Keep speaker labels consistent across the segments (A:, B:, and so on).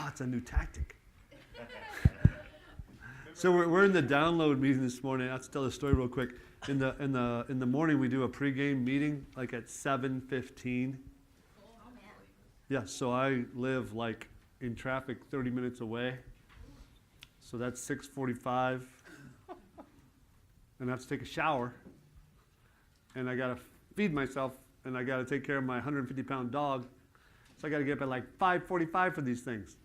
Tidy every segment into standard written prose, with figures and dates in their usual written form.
A: it's a new tactic. So we're in the download meeting this morning. I'll tell the story real quick. In the morning, we do a pregame meeting like at 7:15. Yeah, so I live like in traffic 30 minutes away. So that's 6:45. And I have to take a shower. And I got to feed myself. And I got to take care of my 150-pound dog. So I got to get up at like 5:45 for these things.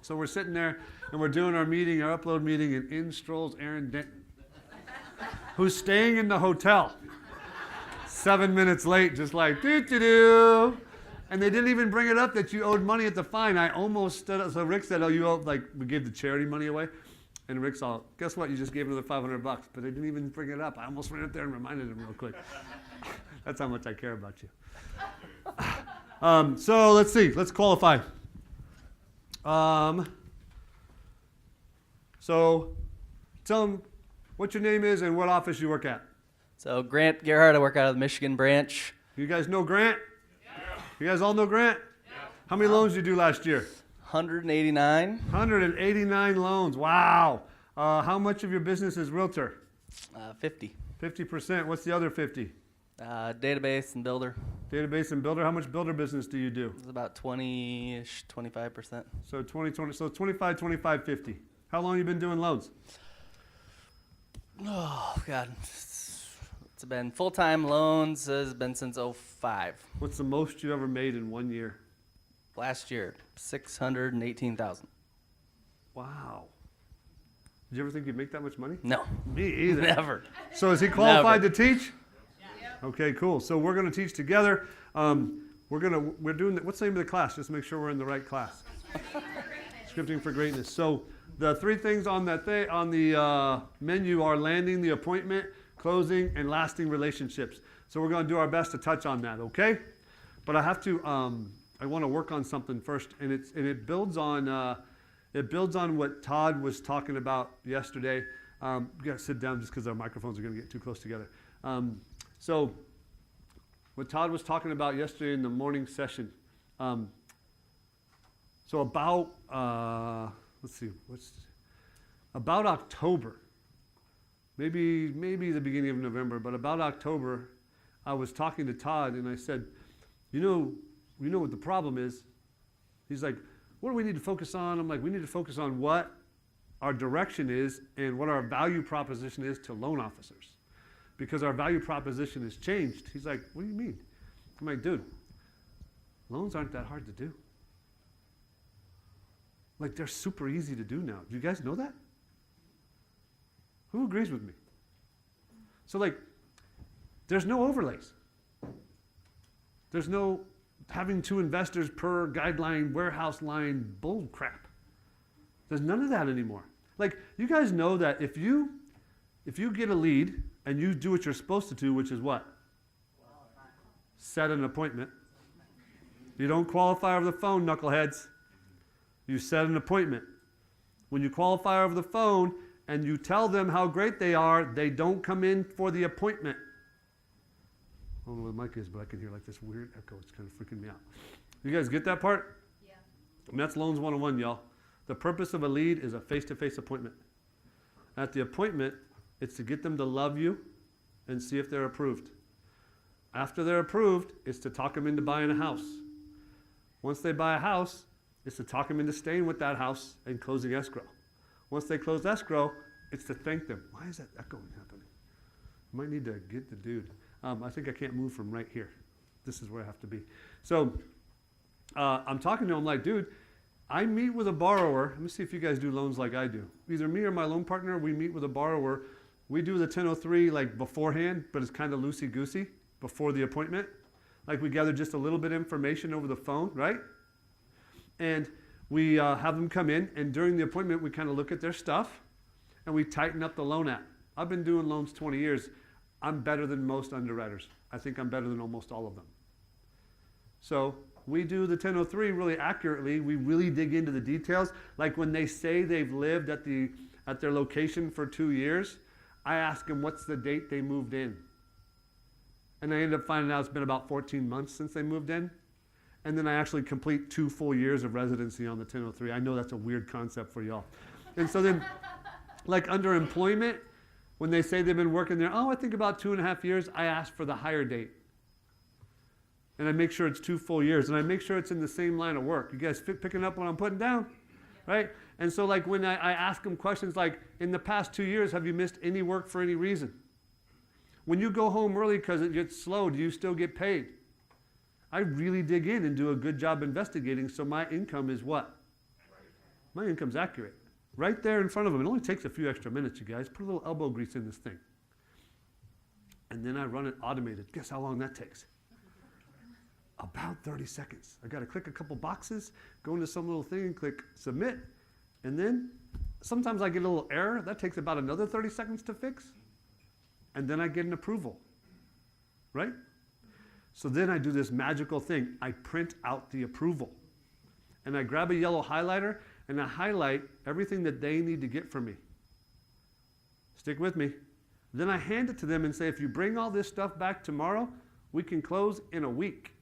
A: So we're sitting there and we're doing our meeting, our upload meeting, and in strolls Aaron Denton, who's staying in the hotel. 7 minutes late, just like doo-doo-doo. And they didn't even bring it up that you owed money at the fine. I almost stood up. So Rick said, oh, you owe, like, we gave the charity money away. And Rick's all, guess what? You just gave another $500. But they didn't even bring it up. I almost ran up there and reminded him real quick. That's how much I care about you. So let's see. Let's qualify. So tell them what your name is and what office you work at.
B: So Grant Gerhard, I work out of the Michigan branch.
A: You guys know Grant? Yeah. You guys all know Grant? Yeah. How many loans did you do last year?
B: 189.
A: 189 loans. Wow. How much of your business is realtor?
B: 50.
A: 50%. What's the other 50?
B: Database and builder.
A: Database and builder. How much builder business do you do?
B: It's about 20-ish, 25%.
A: So 25, 25, 50. How long have you been doing loans?
B: Oh, God. It's been full-time loans. Has been since 05.
A: What's the most you ever made in 1 year?
B: Last year, $618,000.
A: Wow. Did you ever think you'd make that much money?
B: No.
A: Me either.
B: Never.
A: So is he qualified
B: Never.
A: to teach? Yeah. Okay, cool. So we're going to teach together. We're doing what's the name of the class? Just make sure we're in the right class. Scripting for Greatness. So the three things on the menu are landing the appointment, closing, and lasting relationships. So we're going to do our best to touch on that, okay? But I have to. I want to work on something first, and it builds on what Todd was talking about yesterday. You got to sit down just because our microphones are going to get too close together. So what Todd was talking about yesterday in the morning session. So about about October, maybe the beginning of November, but about October, I was talking to Todd and I said, you know what the problem is? He's like, what do we need to focus on? I'm like, we need to focus on what our direction is and what our value proposition is to loan officers. Because our value proposition has changed. He's like, what do you mean? I'm like, dude, loans aren't that hard to do. Like, they're super easy to do now. Do you guys know that? Who agrees with me? So, like, there's no overlays. There's no having 2 investors per guideline, warehouse line, bull crap. There's none of that anymore. Like, you guys know that if you get a lead and you do what you're supposed to do, which is what? Set an appointment. You don't qualify over the phone, knuckleheads. You set an appointment. When you qualify over the phone and you tell them how great they are, they don't come in for the appointment. I don't know what the mic is, but I can hear like this weird echo. It's kind of freaking me out. You guys get that part? Yeah. And that's Loans 101, y'all. The purpose of a lead is a face-to-face appointment. At the appointment, it's to get them to love you and see if they're approved. After they're approved, it's to talk them into buying a house. Once they buy a house, it's to talk them into staying with that house and closing escrow. Once they close escrow, it's to thank them. Why is that echoing happening? I might need to get the dude. I think I can't move from right here. This is where I have to be. So I'm talking to him like, dude, I meet with a borrower. Let me see if you guys do loans like I do. Either me or my loan partner, we meet with a borrower. We do the 1003 like beforehand, but it's kind of loosey-goosey before the appointment. Like we gather just a little bit of information over the phone, right? And we have them come in, and during the appointment, we kind of look at their stuff, and we tighten up the loan app. I've been doing loans 20 years. I'm better than most underwriters. I think I'm better than almost all of them. So we do the 1003 really accurately. We really dig into the details. Like when they say they've lived at their location for 2 years, I ask them what's the date they moved in. And I end up finding out it's been about 14 months since they moved in. and then I actually complete 2 full years of residency on the 1003. I know that's a weird concept for y'all. And so then, like under employment, when they say they've been working there, oh, I think about 2.5 years, I ask for the hire date. And I make sure it's 2 full years, and I make sure it's in the same line of work. You guys picking up what I'm putting down? Right? And so like when I ask them questions like, in the past 2 years, have you missed any work for any reason? When you go home early because it gets slow, do you still get paid? I really dig in and do a good job investigating, so my income is what? My income's accurate. Right there in front of them. It only takes a few extra minutes, you guys. Put a little elbow grease in this thing. And then I run it automated. Guess how long that takes? About 30 seconds. I got to click a couple boxes, go into some little thing and click submit. And then sometimes I get a little error. That takes about another 30 seconds to fix. And then I get an approval. Right? So then I do this magical thing. I print out the approval. And I grab a yellow highlighter and I highlight everything that they need to get from me. Stick with me. Then I hand it to them and say, if you bring all this stuff back tomorrow, we can close in a week.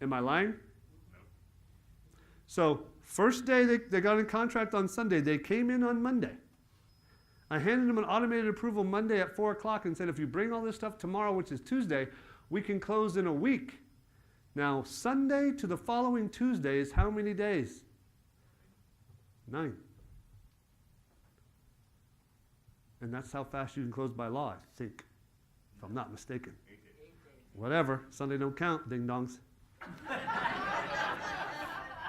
A: Am I lying? No. So first day they got in contract on Sunday. They came in on Monday. I handed them an automated approval Monday at 4 o'clock and said, if you bring all this stuff tomorrow, which is Tuesday, we can close in a week. Now, Sunday to the following Tuesday is how many days? 9. And that's how fast you can close by law, I think, if I'm not mistaken.
C: 8 days.
A: Whatever. Sunday don't count, ding-dongs.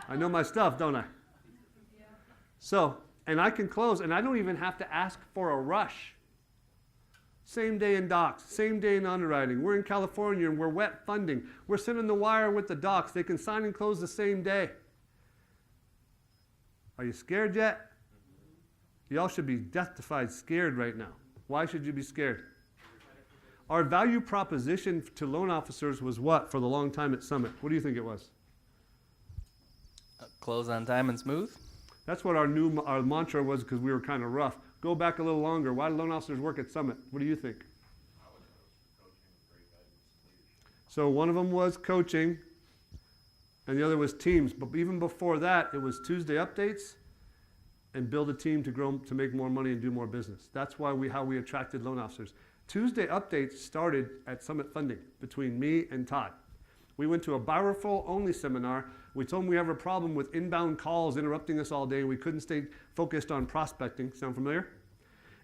A: I know my stuff, don't I?
C: Yeah.
A: So, and I can close, and I don't even have to ask for a rush. Same day in docs, same day in underwriting. We're in California, and we're wet funding. We're sending the wire with the docs. They can sign and close the same day. Are you scared yet? Y'all should be death-defied scared right now. Why should you be scared? Our value proposition to loan officers was what for the long time at Summit? What do you think it was?
B: Close on time and smooth.
A: That's what our mantra was because we were kind of rough. Go back a little longer. Why do loan officers work at Summit? What do you think? So one of them was coaching, and the other was teams. But even before that, it was Tuesday updates and build a team to grow, to make more money and do more business. That's why how we attracted loan officers. Tuesday updates started at Summit Funding between me and Todd. We went to a buy referral only seminar. We told them we have a problem with inbound calls interrupting us all day and we couldn't stay focused on prospecting. Sound familiar?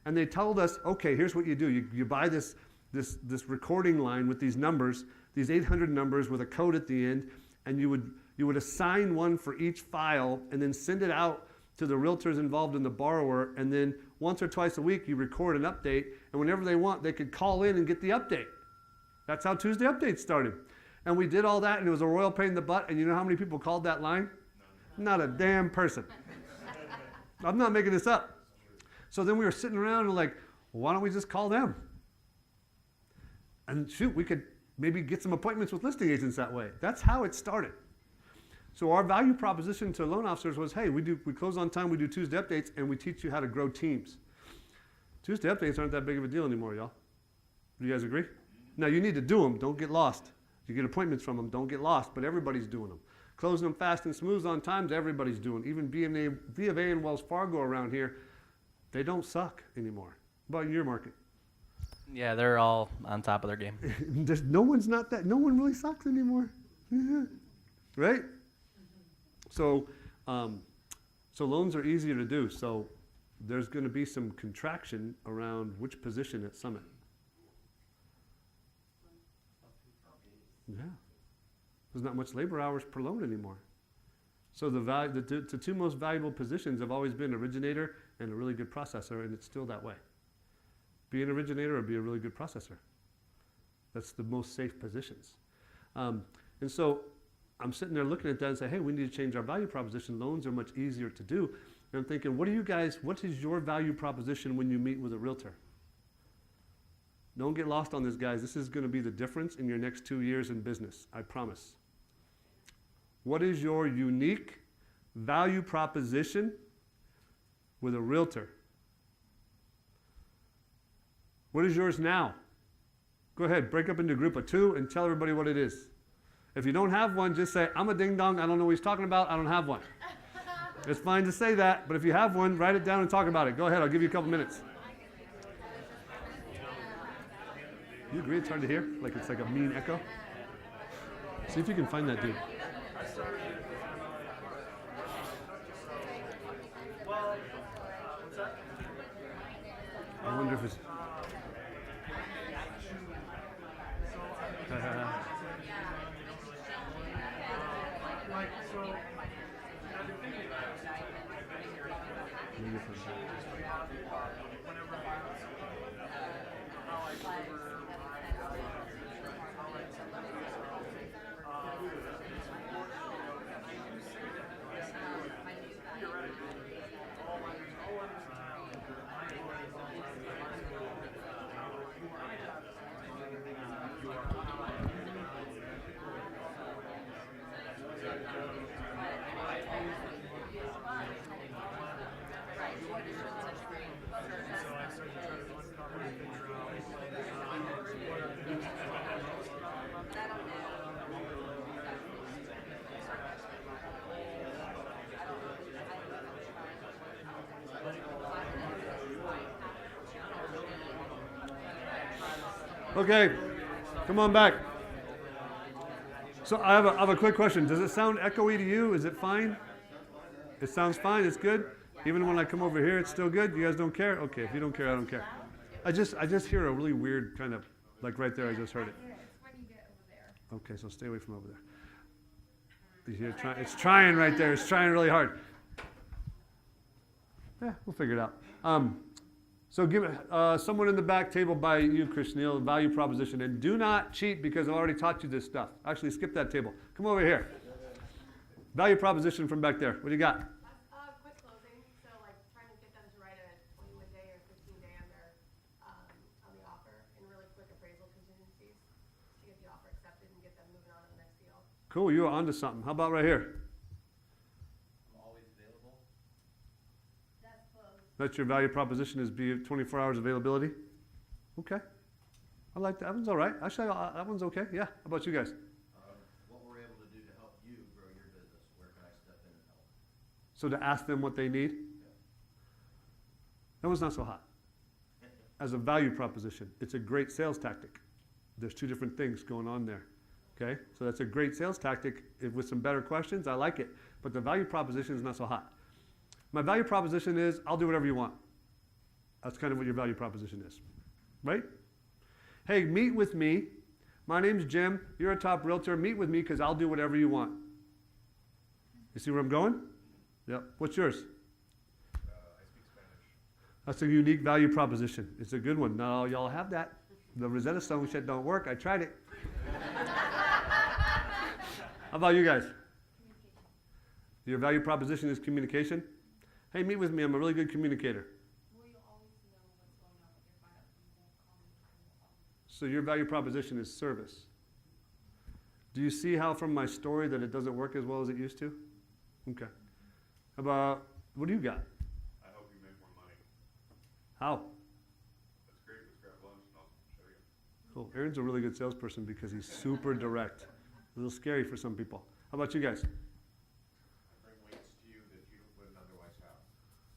A: And they told us, okay, here's what you do. You buy this recording line with these numbers, these 800 numbers with a code at the end, and you would assign one for each file and then send it out to the realtors involved in the borrower, and then once or twice a week you record an update, and whenever they want, they could call in and get the update. That's how Tuesday updates started. And we did all that, and it was a royal pain in the butt, and you know how many people called that line? Not a damn person. I'm not making this up. So then we were sitting around and like, well, why don't we just call them? And shoot, we could maybe get some appointments with listing agents that way. That's how it started. So our value proposition to loan officers was, hey, we close on time, we do Tuesday updates, and we teach you how to grow teams. Tuesday updates aren't that big of a deal anymore, y'all. Do you guys agree? Now, you need to do them. Don't get lost. You get appointments from them. Don't get lost, but everybody's doing them. Closing them fast and smooth on times, everybody's doing. Even B of A and Wells Fargo around here, they don't suck anymore. How about in your market?
B: Yeah, they're all on top of their game.
A: No one really sucks anymore. Right? So loans are easier to do. So there's going to be some contraction around which position at Summit. Yeah. There's not much labor hours per loan anymore. So the two most valuable positions have always been originator and a really good processor, and it's still that way. Be an originator or be a really good processor. That's the most safe positions. And so I'm sitting there looking at that and say, hey, we need to change our value proposition. Loans are much easier to do. And I'm thinking, what is your value proposition when you meet with a realtor? Don't get lost on this, guys. This is going to be the difference in your next 2 years in business, I promise. What is your unique value proposition with a realtor? What is yours now? Go ahead, break up into a group of 2 and tell everybody what it is. If you don't have one, just say, I'm a ding-dong, I don't know what he's talking about, I don't have one. It's fine to say that, but if you have one, write it down and talk about it. Go ahead, I'll give you a couple minutes. You agree it's hard to hear? Like it's like a mean echo? See if you can find that dude. I wonder if it's... Okay, come on back. So I have a quick question. Does it sound echoey to you? Is it fine? It sounds fine, it's good? Even when I come over here, it's still good? You guys don't care? Okay, if you don't care, I don't care. I just hear a really weird kind of, like right there, I just heard it. Okay, so stay away from over there. You hear it's trying right there, it's trying really hard. Yeah, we'll figure it out. So give someone in the back table by you, Chris Neal, value proposition. And do not cheat because I've already taught you this stuff. Actually, skip that table. Come over here. Value proposition from back there. What do you got?
C: Quick closing. So like trying to get them to write a 21 day or 15 day on their on the offer, and really quick appraisal contingencies to get the offer accepted and get them moving on to the next deal.
A: Cool, you are onto something. How about right here? That's your value proposition is be 24 hours availability? Okay. I like that. That one's all right. Actually, that one's okay. Yeah. How about you guys?
D: What we're able to do to help you grow your business. Where can I step in and help?
A: So to ask them what they need?
D: Yeah.
A: That one's not so hot. As a value proposition, it's a great sales tactic. There's two different things going on there. Okay? So that's a great sales tactic with some better questions. I like it. But the value proposition is not so hot. My value proposition is, I'll do whatever you want. That's kind of what your value proposition is, right? Hey, meet with me. My name's Jim. You're a top realtor. Meet with me because I'll do whatever you want. You see where I'm going? Yep. What's yours?
E: I speak Spanish.
A: That's a unique value proposition. It's a good one. Not all y'all have that. The Rosetta Stone shit don't work. I tried it. How about you guys? Your value proposition is communication? Hey, meet with me. I'm a really good communicator.
C: Will you always know what's going on with your file? You won't call me time.
A: So your value proposition is service. Do you see how from my story that it doesn't work as well as it used to? Okay. How about, what do you got?
E: I help you make more money.
A: How?
E: That's great. Let's grab lunch and I'll show you.
A: Cool. Aaron's a really good salesperson because he's super direct. A little scary for some people. How about you guys?
E: I bring weights to you that you wouldn't otherwise have.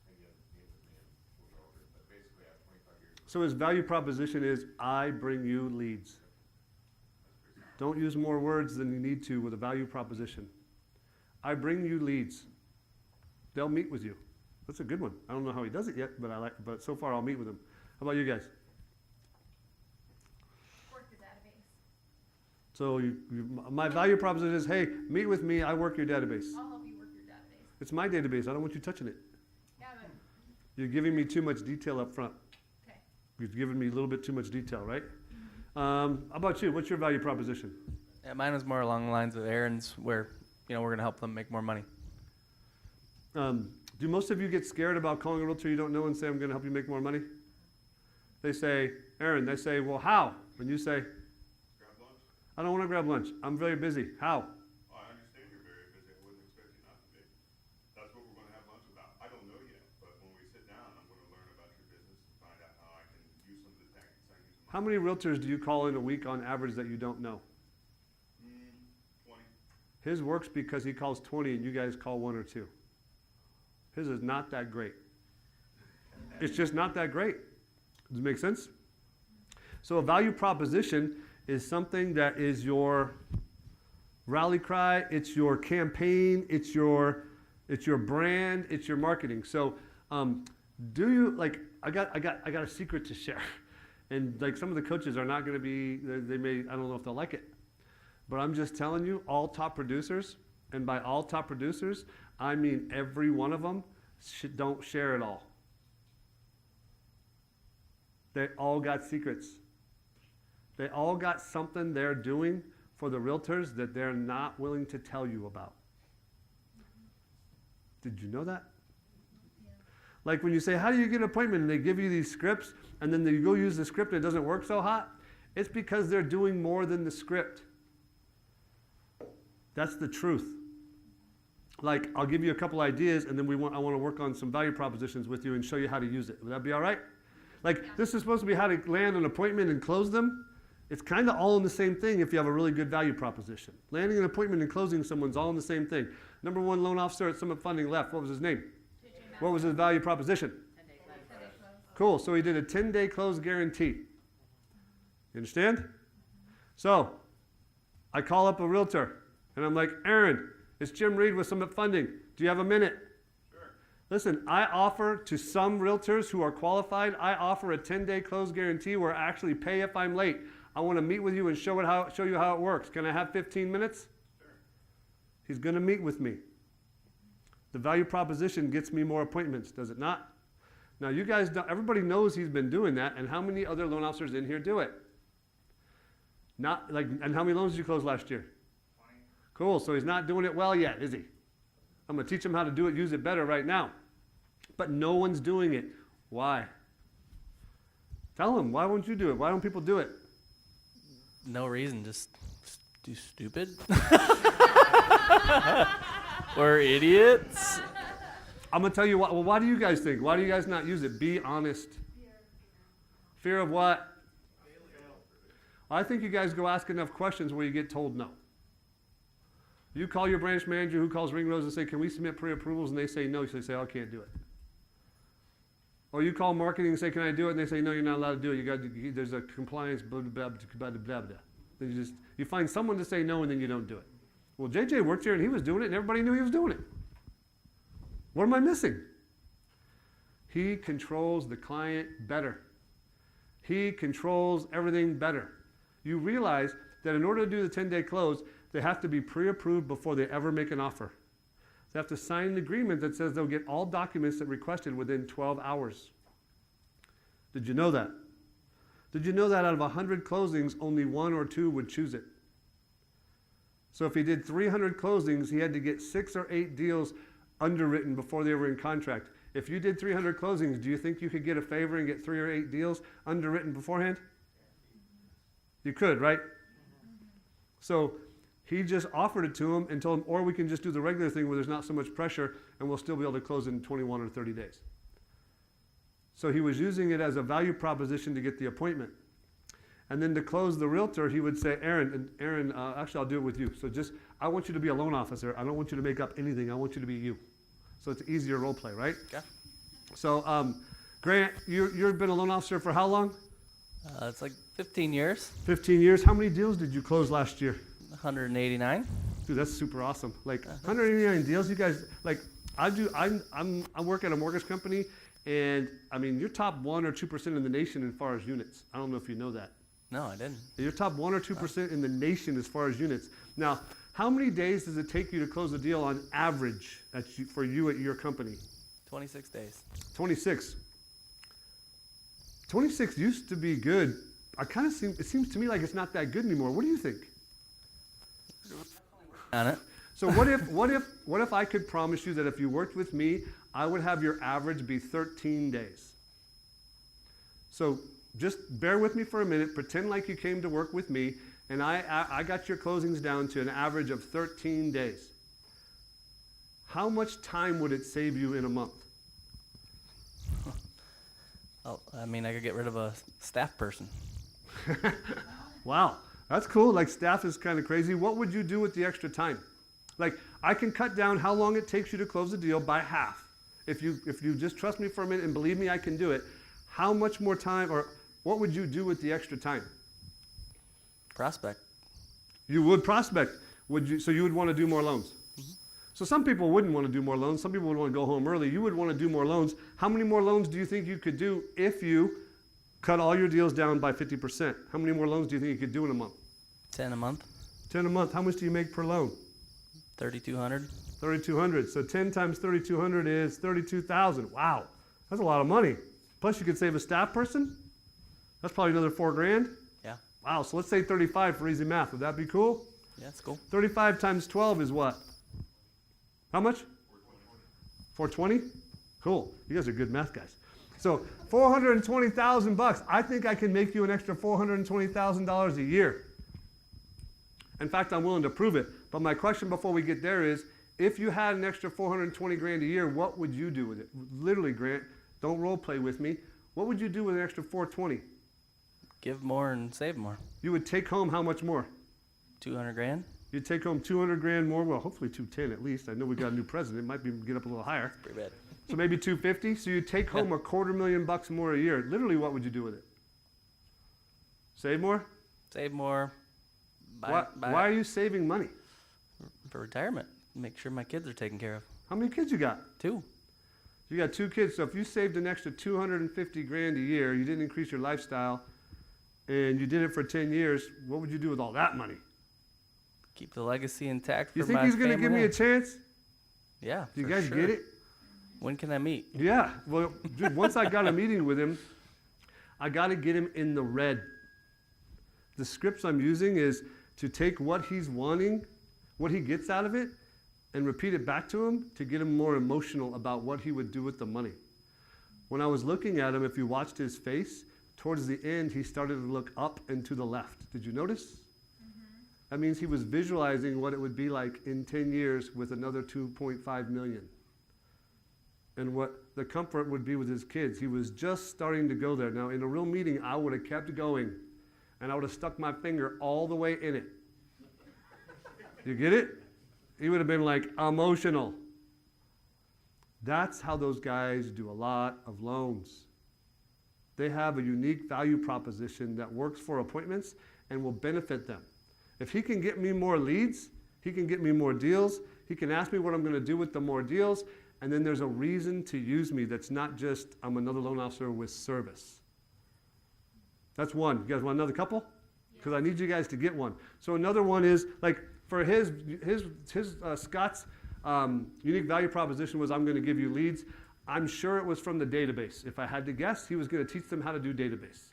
E: And you meet with me and we'll go over it. But basically, I have 25 years.
A: So his value proposition is, I bring you leads. Don't use more words than you need to with a value proposition. I bring you leads. They'll meet with you. That's a good one. I don't know how he does it yet, but so far I'll meet with him. How about you guys?
C: Work the database.
A: So my value proposition is, hey, meet with me, I work your database.
C: I'll help you work your database.
A: It's my database, I don't want you touching it.
C: Yeah, but
A: You're giving me too much detail up front.
C: okay.
A: You've given me a little bit too much detail, right? How about you? What's your value proposition?
B: Yeah, mine was more along the lines of Aaron's, where we're going to help them make more money.
A: Do most of you get scared about calling a realtor you don't know and say, I'm going to help you make more money? They say, Aaron, they say, well, how? And you say,
E: Grab lunch?
A: I don't want to grab lunch. I'm very busy. How?
E: Oh, I understand you're very busy. I wouldn't expect you not to be. That's what we're going to have lunch about. I don't know yet, but when we sit down, I'm going to learn about your business and find out how I can use some of the tactics I use.
A: How many realtors do you call in a week on average that you don't know?
E: 20
A: His works because he calls 20 and you guys call 1 or 2. His is not that great. It's just not that great. Does it make sense? So a value proposition is something that is your rally cry, it's your campaign, it's your brand, it's your marketing. So do you, like, I got a secret to share. And like some of the coaches are not going to be, they may, I don't know if they'll like it. But I'm just telling you, all top producers, and by all top producers, I mean every one of them, don't share it all. They all got secrets. They all got something they're doing for the realtors that they're not willing to tell you about. Did you know that? Like when you say, how do you get an appointment? And they give you these scripts, and then you go use the script and it doesn't work so hot. It's because they're doing more than the script. That's the truth. Like, I'll give you a couple ideas, and then I want to work on some value propositions with you and show you how to use it. Would that be all right? Like, this is supposed to be how to land an appointment and close them. It's kind of all in the same thing if you have a really good value proposition. Landing an appointment and closing someone's all in the same thing. Number 1 loan officer at Summit Funding left. What was his name? What was his value proposition?
C: 10-day close.
A: Cool. So he did a 10-day close guarantee. You understand? So I call up a realtor, and I'm like, Aaron, it's Jim Reed with Summit Funding. Do you have a minute?
E: Sure.
A: Listen, I offer to some realtors who are qualified, I offer a 10-day close guarantee where I actually pay if I'm late. I want to meet with you and show you how it works. Can I have 15 minutes?
E: Sure.
A: He's going to meet with me. The value proposition gets me more appointments, does it not? Now, you guys, everybody knows he's been doing that, and how many other loan officers in here do it? Not like, and how many loans did you close last year?
E: 20.
A: Cool, so he's not doing it well yet, is he? I'm going to teach him how to do it, use it better right now. But no one's doing it. Why? Tell him, why won't you do it? Why don't people do it?
B: No reason, just do stupid. We're idiots.
A: I'm going to tell you what. Well, why do you guys think? Why do you guys not use it? Be honest. Fear of what? I think you guys go ask enough questions where you get told no. You call your branch manager who calls Ring Rose and say, can we submit pre-approvals? And they say no. So they say, oh, I can't do it. Or you call marketing and say, can I do it? And they say, no, you're not allowed to do it. There's a compliance, blah, blah, blah, blah, blah, blah. Then you find someone to say no, and then you don't do it. Well, JJ worked here, and he was doing it, and everybody knew he was doing it. What am I missing? He controls the client better. He controls everything better. You realize that in order to do the 10-day close, they have to be pre-approved before they ever make an offer. They have to sign an agreement that says they'll get all documents that requested within 12 hours. Did you know that? Did you know that out of 100 closings, only 1 or 2 would choose it? So if he did 300 closings, he had to get 6 or 8 deals underwritten before they were in contract. If you did 300 closings, do you think you could get a favor and get 3 or 8 deals underwritten beforehand? You could, right? So he just offered it to him and told him, or we can just do the regular thing where there's not so much pressure and we'll still be able to close in 21 or 30 days. So he was using it as a value proposition to get the appointment. And then to close the realtor, he would say, Aaron, actually I'll do it with you. So I want you to be a loan officer. I don't want you to make up anything. I want you to be you. So it's easier role play, right?
B: Yeah.
A: So Grant, you've been a loan officer for how long?
B: It's like 15 years,
A: 15 years. How many deals did you close last year?
B: 189.
A: Dude, that's super awesome. Like 189 deals. You guys, like I work at a mortgage company, and I mean you're top 1 or 2% in the nation as far as units. I don't know if you know that.
B: No, I didn't.
A: You're top 1 or 2% in the nation as far as units. Now, how many days does it take you to close a deal on average for you at your company?
B: 26 days.
A: 26. 26 used to be good. It seems to me like it's not that good anymore. What do you think?
B: On it.
A: So what if I could promise you that if you worked with me, I would have your average be 13 days. So just bear with me for a minute, pretend like you came to work with me, and I got your closings down to an average of 13 days. How much time would it save you in a month?
B: Oh, I mean, I could get rid of a staff person.
A: Wow, that's cool. Like staff is kind of crazy. What would you do with the extra time? Like, I can cut down how long it takes you to close a deal by half. If you just trust me for a minute and believe me I can do it, how much more time, or what would you do with the extra time?
B: Prospect.
A: You would prospect. So you would want to do more loans. So some people wouldn't want to do more loans. Some people would want to go home early. You would want to do more loans. How many more loans do you think you could do if you cut all your deals down by 50%? How many more loans do you think you could do in a month?
B: 10 a month.
A: 10 a month. How much do you make per loan?
B: 3,200.
A: 3,200. So 10 times 3,200 is 32,000. Wow, that's a lot of money. Plus you could save a staff person. That's probably another $4,000.
B: Yeah.
A: Wow. So let's say 35 for easy math. Would that be cool?
B: Yeah, it's cool.
A: 35 times 12 is what? How much? 420. Cool. You guys are good math guys. So $420,000. I think I can make you an extra $420,000 a year. In fact, I'm willing to prove it. But my question before we get there is, if you had an extra 420 grand a year, what would you do with it? Literally, Grant, don't role play with me. What would you do with an extra 420?
B: Give more and save more.
A: You would take home how much more?
B: 200 grand.
A: You'd take home 200 grand more. Well, hopefully 210 at least. I know we got a new president. It might be get up a little higher.
B: Pretty bad.
A: So maybe 250. So you take home $250,000 more a year. Literally, what would you do with it? Save more?
B: Save more.
A: Why are you saving money?
B: For retirement. Make sure my kids are taken care of.
A: How many kids you got?
B: 2.
A: You got 2 kids. So if you saved an extra 250 grand a year, you didn't increase your lifestyle, and you did it for 10 years, what would you do with all that money?
B: Keep the legacy intact for
A: You think
B: my
A: he's going to give me a chance?
B: Yeah.
A: Do you
B: for
A: guys
B: sure.
A: get it?
B: When can I meet?
A: Yeah. Well, dude, once I got a meeting with him, I got to get him in the red. The scripts I'm using is to take what he's wanting, what he gets out of it, and repeat it back to him to get him more emotional about what he would do with the money. When I was looking at him, if you watched his face, towards the end, he started to look up and to the left. Did you notice? That means he was visualizing what it would be like in 10 years with another 2.5 million. And what the comfort would be with his kids. He was just starting to go there. Now, in a real meeting, I would have kept going, and I would have stuck my finger all the way in it. You get it? He would have been like emotional. That's how those guys do a lot of loans. They have a unique value proposition that works for appointments and will benefit them. If he can get me more leads, he can get me more deals, he can ask me what I'm going to do with the more deals, and then there's a reason to use me that's not just I'm another loan officer with service. That's one. You guys want another couple? Because I need you guys to get one. So another one is, like, for Scott's unique value proposition was I'm going to give you leads. I'm sure it was from the database. If I had to guess, he was going to teach them how to do database.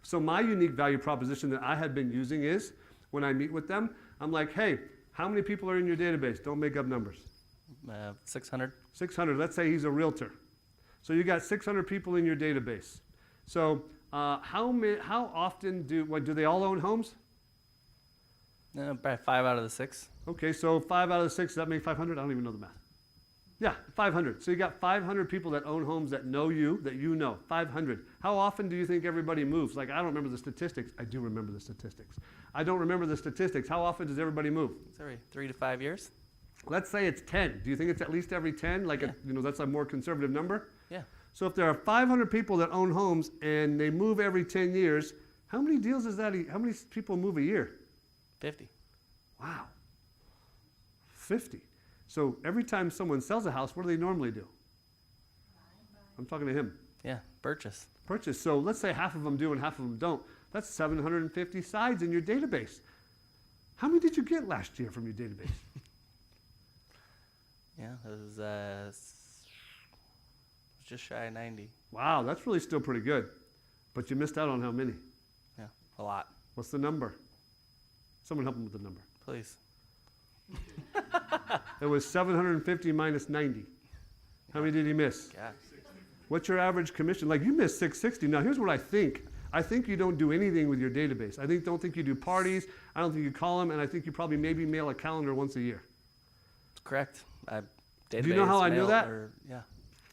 A: So my unique value proposition that I had been using is, when I meet with them, I'm like, hey, how many people are in your database? Don't make up numbers.
B: 600.
A: 600. Let's say he's a realtor. So you got 600 people in your database. So how often do they all own homes?
B: Probably 5 out of the 6.
A: Okay, so 5 out of the 6, does that make 500? I don't even know the math. Yeah, 500. So you got 500 people that own homes that know you, that you know. 500. How often do you think everybody moves? Like, I don't remember the statistics. I do remember the statistics. I don't remember the statistics. How often does everybody move?
B: It's every 3 to 5 years.
A: Let's say it's 10. Do you think it's at least every 10? Like,
B: Yeah.
A: that's a more conservative number?
B: Yeah.
A: So if there are 500 people that own homes and they move every 10 years, how many deals is that? How many people move a year?
B: 50.
A: Wow. 50. So every time someone sells a house, what do they normally do? I'm talking to him.
B: Yeah. Purchase.
A: Purchase. So let's say half of them do and half of them don't. That's 750 sides in your database. How many did you get last year from your database?
B: Yeah. It was just shy of 90.
A: Wow, that's really still pretty good. But you missed out on how many?
B: Yeah. A lot.
A: What's the number? Someone help him with the number.
B: Please.
A: It was 750 minus 90. How many did he miss?
B: God.
A: What's your average commission? Like, you missed 660. Now, here's what I think. I think you don't do anything with your database. I don't think you do parties. I don't think you call them. And I think you probably maybe mail a calendar once a year.
B: Correct.
A: Do you know how I know that?
B: Yeah.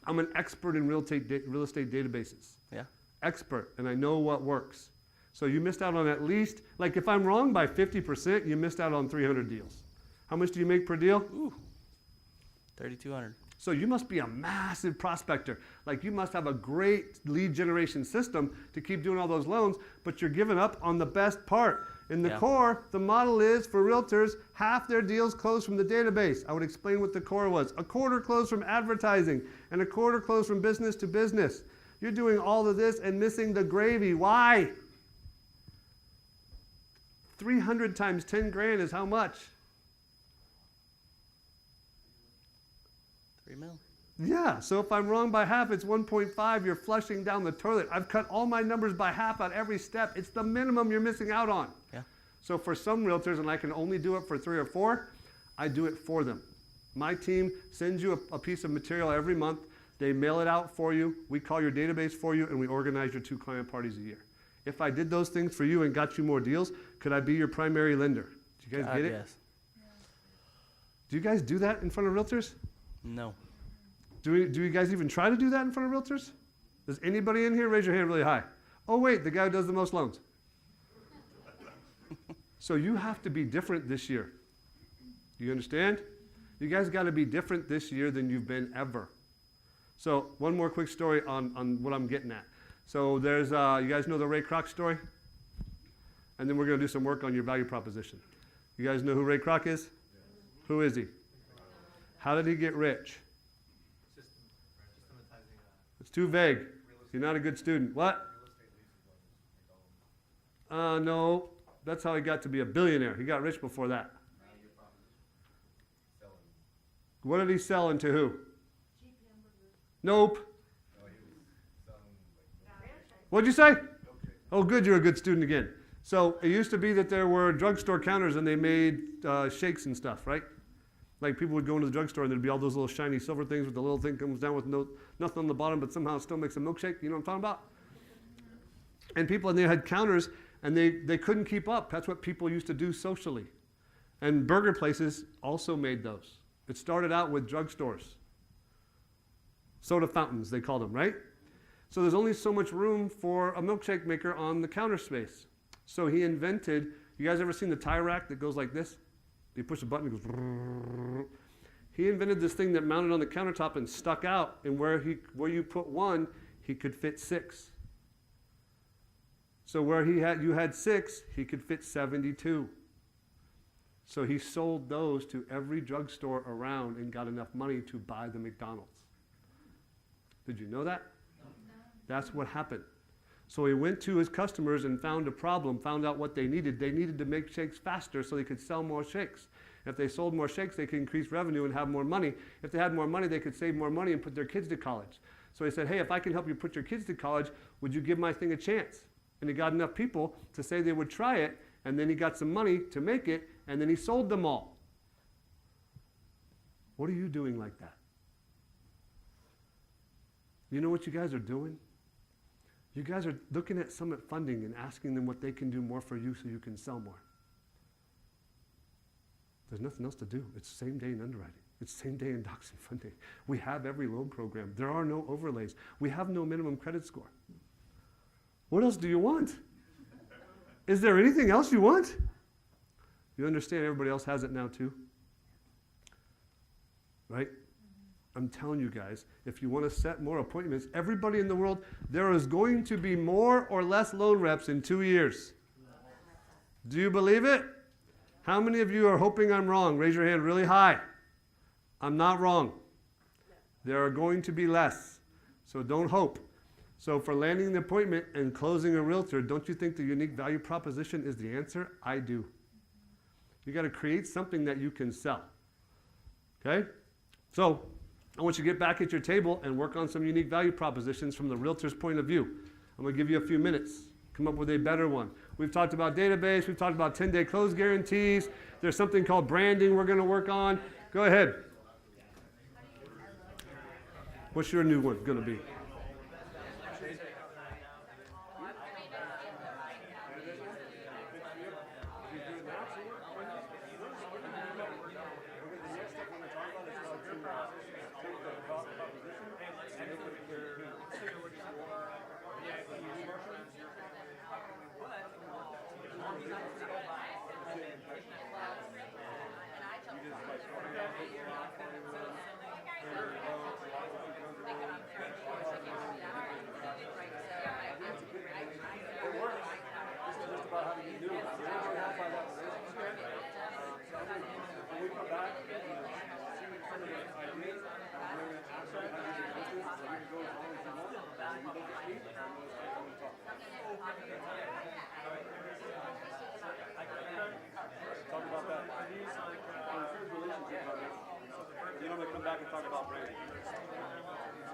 A: I'm an expert in real estate databases.
B: Yeah.
A: Expert. And I know what works. So you missed out on at least, like, if I'm wrong by 50%, you missed out on 300 deals. How much do you make per deal?
B: 3,200.
A: So you must be a massive prospector. Like you must have a great lead generation system to keep doing all those loans, but you're giving up on the best part. In the
B: Yeah.
A: core, the model is for realtors, half their deals close from the database. I would explain what the core was. A quarter closed from advertising, and a quarter closed from business to business. You're doing all of this and missing the gravy. Why? 300 times 10 grand is how much?
B: 3 mil.
A: Yeah, so if I'm wrong by half, it's 1.5. You're flushing down the toilet. I've cut all my numbers by half at every step. It's the minimum you're missing out on.
B: Yeah.
A: So for some realtors, and I can only do it for 3 or 4, I do it for them. My team sends you a piece of material every month. They mail it out for you. We call your database for you, and we organize your 2 client parties a year. If I did those things for you and got you more deals, could I be your primary lender? Do you guys get it?
B: Yes.
A: Do you guys do that in front of realtors?
B: No.
A: Do you guys even try to do that in front of realtors? Does anybody in here raise your hand really high? Oh wait, the guy who does the most loans. So you have to be different this year. Do you understand? You guys got to be different this year than you've been ever. So one more quick story on what I'm getting at. So there's, you guys know the Ray Kroc story? And then we're going to do some work on your value proposition. You guys know who Ray Kroc is? Yes. Who is he? How did he get rich? It's too vague. You're not a good student. What? No. That's how he got to be a billionaire. He got rich before that. What did he sell and to who? Nope. What'd you say? Oh, good. You're a good student again. So it used to be that there were drugstore counters and they made shakes and stuff, right? Like people would go into the drugstore and there'd be all those little shiny silver things with the little thing comes down with nothing on the bottom, but somehow it still makes a milkshake. You know what I'm talking about? And people, and they had counters and they couldn't keep up. That's what people used to do socially. And burger places also made those. It started out with drugstores. Soda fountains, they called them, right? So there's only so much room for a milkshake maker on the counter space. So he invented, you guys ever seen the tie rack that goes like this? You push a button, it goes. He invented this thing that mounted on the countertop and stuck out, and where you put one, he could fit 6. So where you had 6, he could fit 72. So he sold those to every drugstore around and got enough money to buy the McDonald's. Did you know that? No. That's what happened. So he went to his customers and found a problem, found out what they needed. They needed to make shakes faster so they could sell more shakes. If they sold more shakes, they could increase revenue and have more money. If they had more money, they could save more money and put their kids to college. So he said, hey, if I can help you put your kids to college, would you give my thing a chance? And he got enough people to say they would try it, and then he got some money to make it, and then he sold them all. What are you doing like that? You know what you guys are doing? You guys are looking at Summit Funding and asking them what they can do more for you so you can sell more. There's nothing else to do. It's same day in underwriting. It's same day in docs and funding. We have every loan program. There are no overlays. We have no minimum credit score. What else do you want? Is there anything else you want? You understand everybody else has it now too? Right? I'm telling you guys, if you want to set more appointments, everybody in the world, there is going to be more or less loan reps in 2 years. Do you believe it? How many of you are hoping I'm wrong? Raise your hand really high. I'm not wrong. There are going to be less. So don't hope. So for landing the appointment and closing a realtor, don't you think the unique value proposition is the answer? I do. You got to create something that you can sell. Okay? So I want you to get back at your table and work on some unique value propositions from the realtor's point of view. I'm going to give you a few minutes. Come up with a better one. We've talked about database. We've talked about 10-day close guarantees. There's something called branding we're going to work on. Go ahead. What's your new one going to be? talk about branding.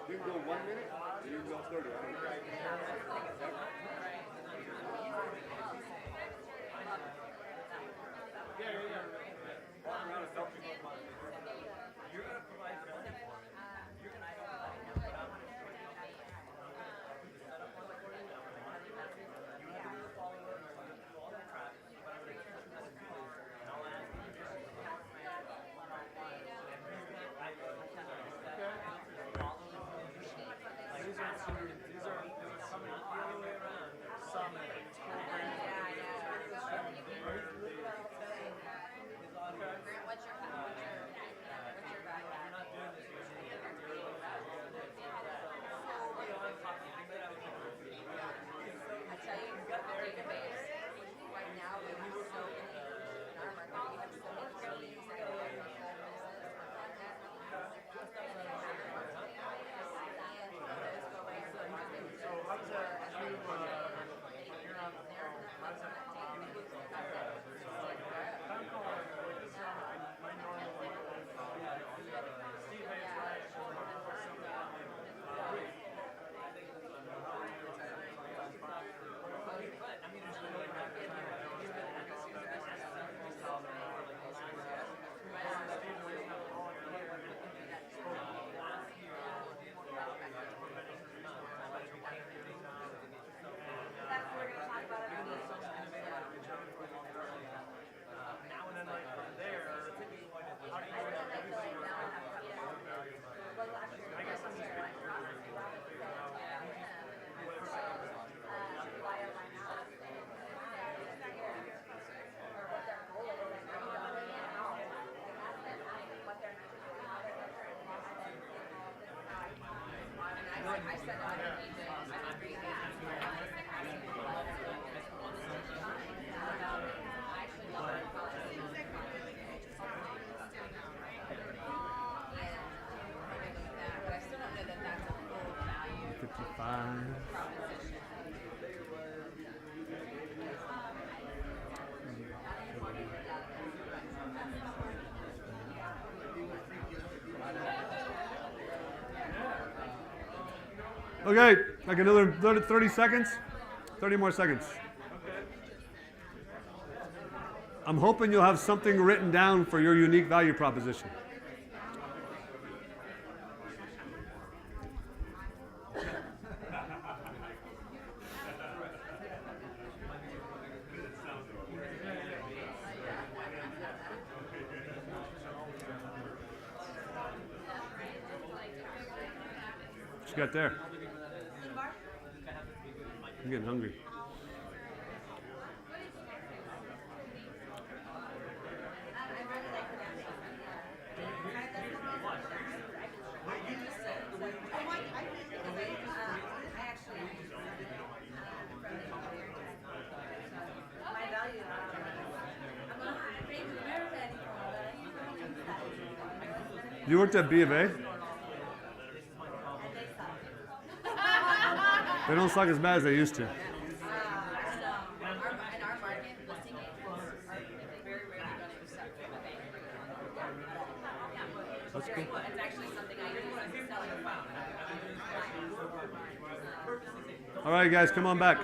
A: You can go 1 minute, or you can go 30. I don't care. Okay, like another 30 seconds, 30 more seconds. I'm hoping you'll have something written down for your unique value proposition. What you got there? I'm getting hungry. You worked at B of A? They don't suck as bad as they used to.
C: In our market, listing agents are very rarely going to accept a bank.
A: That's cool.
C: It's actually something I use as a selling phone.
A: All right, guys, come on back.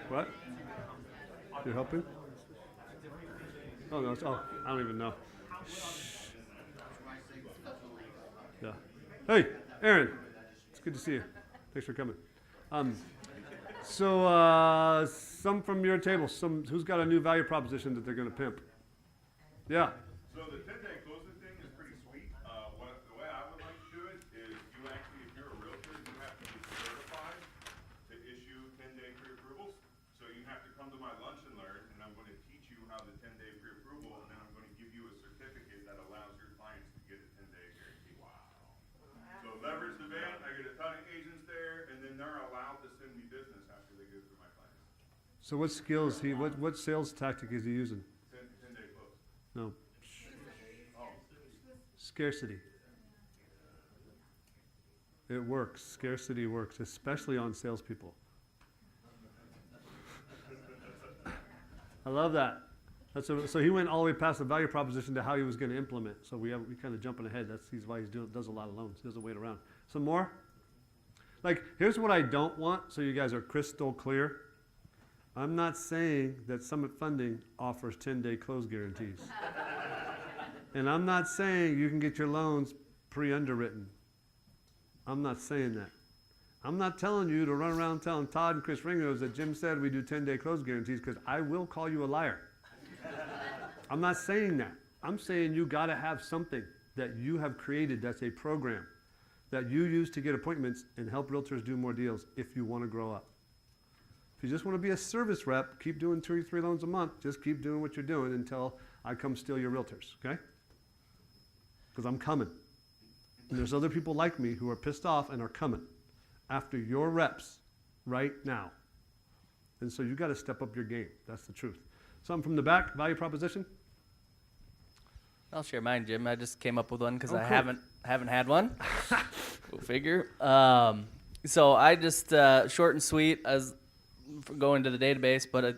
A: What? You're helping? Oh, no, I don't even know. Yeah. Hey, Aaron. It's good to see you. Thanks for coming. Some from your table. Who's got a new value proposition that they're going to pimp? Yeah.
E: So the 10-day closing thing is pretty sweet. The way I would like to do it is you actually, if you're a realtor, you have to be certified to issue 10-day pre-approvals. So you have to come to my lunch and learn, and I'm going to teach you how the 10-day pre-approval, and then I'm going to give you a certificate that allows your clients to get a 10-day guarantee. Wow. So leverage the event. I get a ton of agents there, and then they're allowed to send me business after they go through my clients.
A: So what skills what sales tactic is he using?
E: 10-day close.
A: No.
E: Oh.
A: Scarcity. It works. Scarcity works, especially on salespeople. I love that. So he went all the way past the value proposition to how he was going to implement. So we kind of jumping ahead. He's why does a lot of loans. He doesn't wait around. Some more? Like, here's what I don't want, so you guys are crystal clear. I'm not saying that Summit Funding offers 10-day close guarantees. And I'm not saying you can get your loans pre-underwritten. I'm not saying that. I'm not telling you to run around telling Todd and Chris Ringos that Jim said we do 10-day close guarantees, because I will call you a liar. I'm not saying that. I'm saying you got to have something that you have created that's a program that you use to get appointments and help realtors do more deals if you want to grow up. If you just want to be a service rep, keep doing 2 or 3 loans a month. Just keep doing what you're doing until I come steal your realtors, okay? Because I'm coming. And there's other people like me who are pissed off and are coming after your reps right now. And so you got to step up your game. That's the truth. Something from the back, value proposition?
B: I'll share mine, Jim. I just came up with one because
A: Oh,
B: I
A: cool.
B: haven't had one. Go figure. So I just short and sweet as going to the database, but a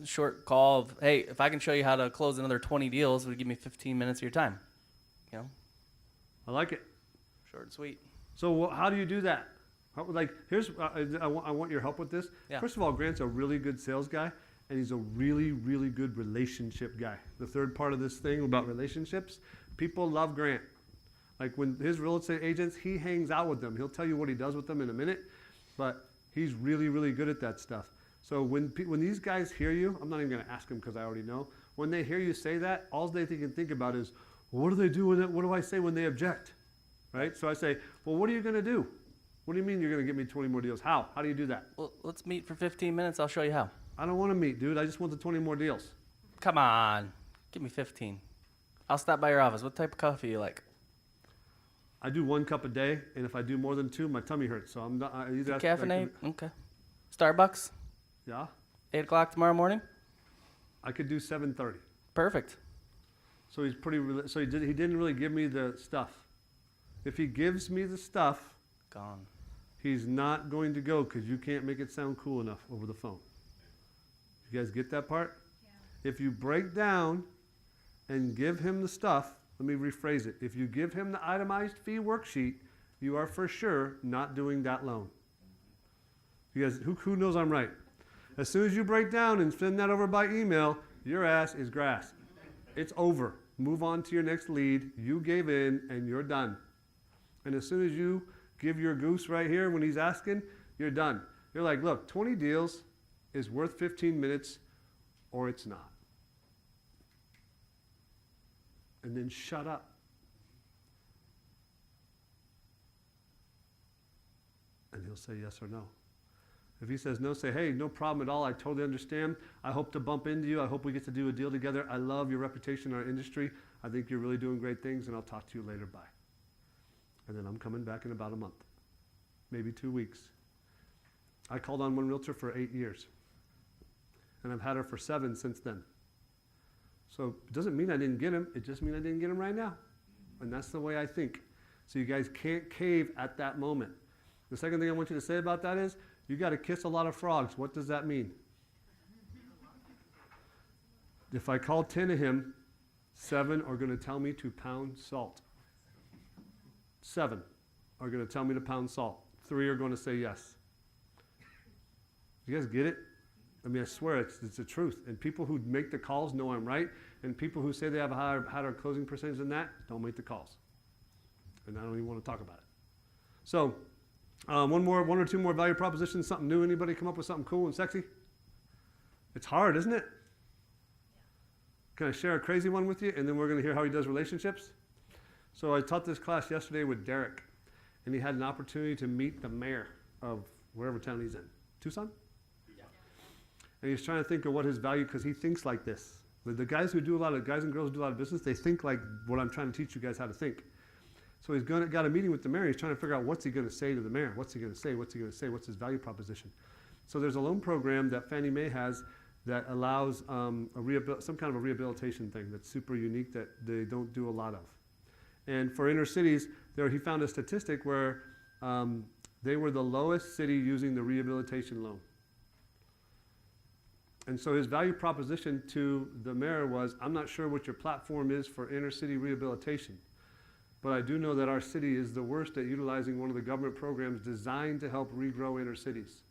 B: short call of, hey, if I can show you how to close another 20 deals, it would give me 15 minutes of your time. You know,
A: I like it.
B: short and sweet.
A: So how do you do that? Here's, I want your help with this.
B: Yeah.
A: First of all, Grant's a really good sales guy, and he's a really, really good relationship guy. The third part of this thing about relationships, people love Grant. Like when his real estate agents, he hangs out with them. He'll tell you what he does with them in a minute, but he's really, really good at that stuff. So when these guys hear you, I'm not even going to ask them because I already know. When they hear you say that, all they can think about is, well, what do they do with it? What do I say when they object? Right? So I say, well, what are you going to do? What do you mean you're going to get me 20 more deals? How? How do you do that?
B: Well, let's meet for 15 minutes. I'll show you how.
A: I don't want to meet, dude. I just want the 20 more deals.
B: Come on. Give me 15. I'll stop by your office. What type of coffee you like?
A: I do 1 cup a day, and if I do more than 2, my tummy hurts. So I'm not. I either have to,
B: Caffeinate? Okay. Starbucks?
A: yeah,
B: 8 o'clock tomorrow morning?
A: I could do 7:30.
B: Perfect.
A: So he's pretty. So he didn't really give me the stuff. If he gives me the stuff,
B: Gone.
A: he's not going to go because you can't make it sound cool enough over the phone. You guys get that part? Yeah. If you break down and give him the stuff, let me rephrase it. If you give him the itemized fee worksheet, you are for sure not doing that loan. You guys, who knows I'm right? As soon as you break down and send that over by email, your ass is grass. It's over. Move on to your next lead. You gave in and you're done. And as soon as you give your goose right here when he's asking, you're done. You're like, look, 20 deals is worth 15 minutes or it's not. And then shut up. And he'll say yes or no. If he says no, say, hey, no problem at all. I totally understand. I hope to bump into you. I hope we get to do a deal together. I love your reputation in our industry. I think you're really doing great things, and I'll talk to you later. Bye. And then I'm coming back in about a month, maybe 2 weeks. I called on one realtor for 8 years, and I've had her for 7 since then. So it doesn't mean I didn't get him. It just means I didn't get him right now. And that's the way I think. So you guys can't cave at that moment. The second thing I want you to say about that is, you got to kiss a lot of frogs. What does that mean? If I call 10 of him, 7 are going to tell me to pound salt. 7 are going to tell me to pound salt. 3 are going to say yes. You guys get it? I mean, I swear it's the truth. And people who make the calls know I'm right. And people who say they have a higher closing percentage than that don't make the calls. And I don't even want to talk about it. So, one or two more value propositions, something new. Anybody come up with something cool and sexy? It's hard, isn't it? Can I share a crazy one with you? And then we're going to hear how he does relationships. So I taught this class yesterday with Derek. And he had an opportunity to meet the mayor of wherever town he's in. Tucson? Yeah. And he's trying to think of what his value, because he thinks like this. The guys and girls who do a lot of business, they think like what I'm trying to teach you guys how to think. So he's got a meeting with the mayor. He's trying to figure out what's he going to say to the mayor. What's he going to say? What's he going to say? What's his value proposition? So there's a loan program that Fannie Mae has that allows some kind of a rehabilitation thing that's super unique that they don't do a lot of. And for inner cities, he found a statistic where they were the lowest city using the rehabilitation loan. And so his value proposition to the mayor was, I'm not sure what your platform is for inner city rehabilitation, but I do know that our city is the worst at utilizing one of the government programs designed to help regrow inner cities.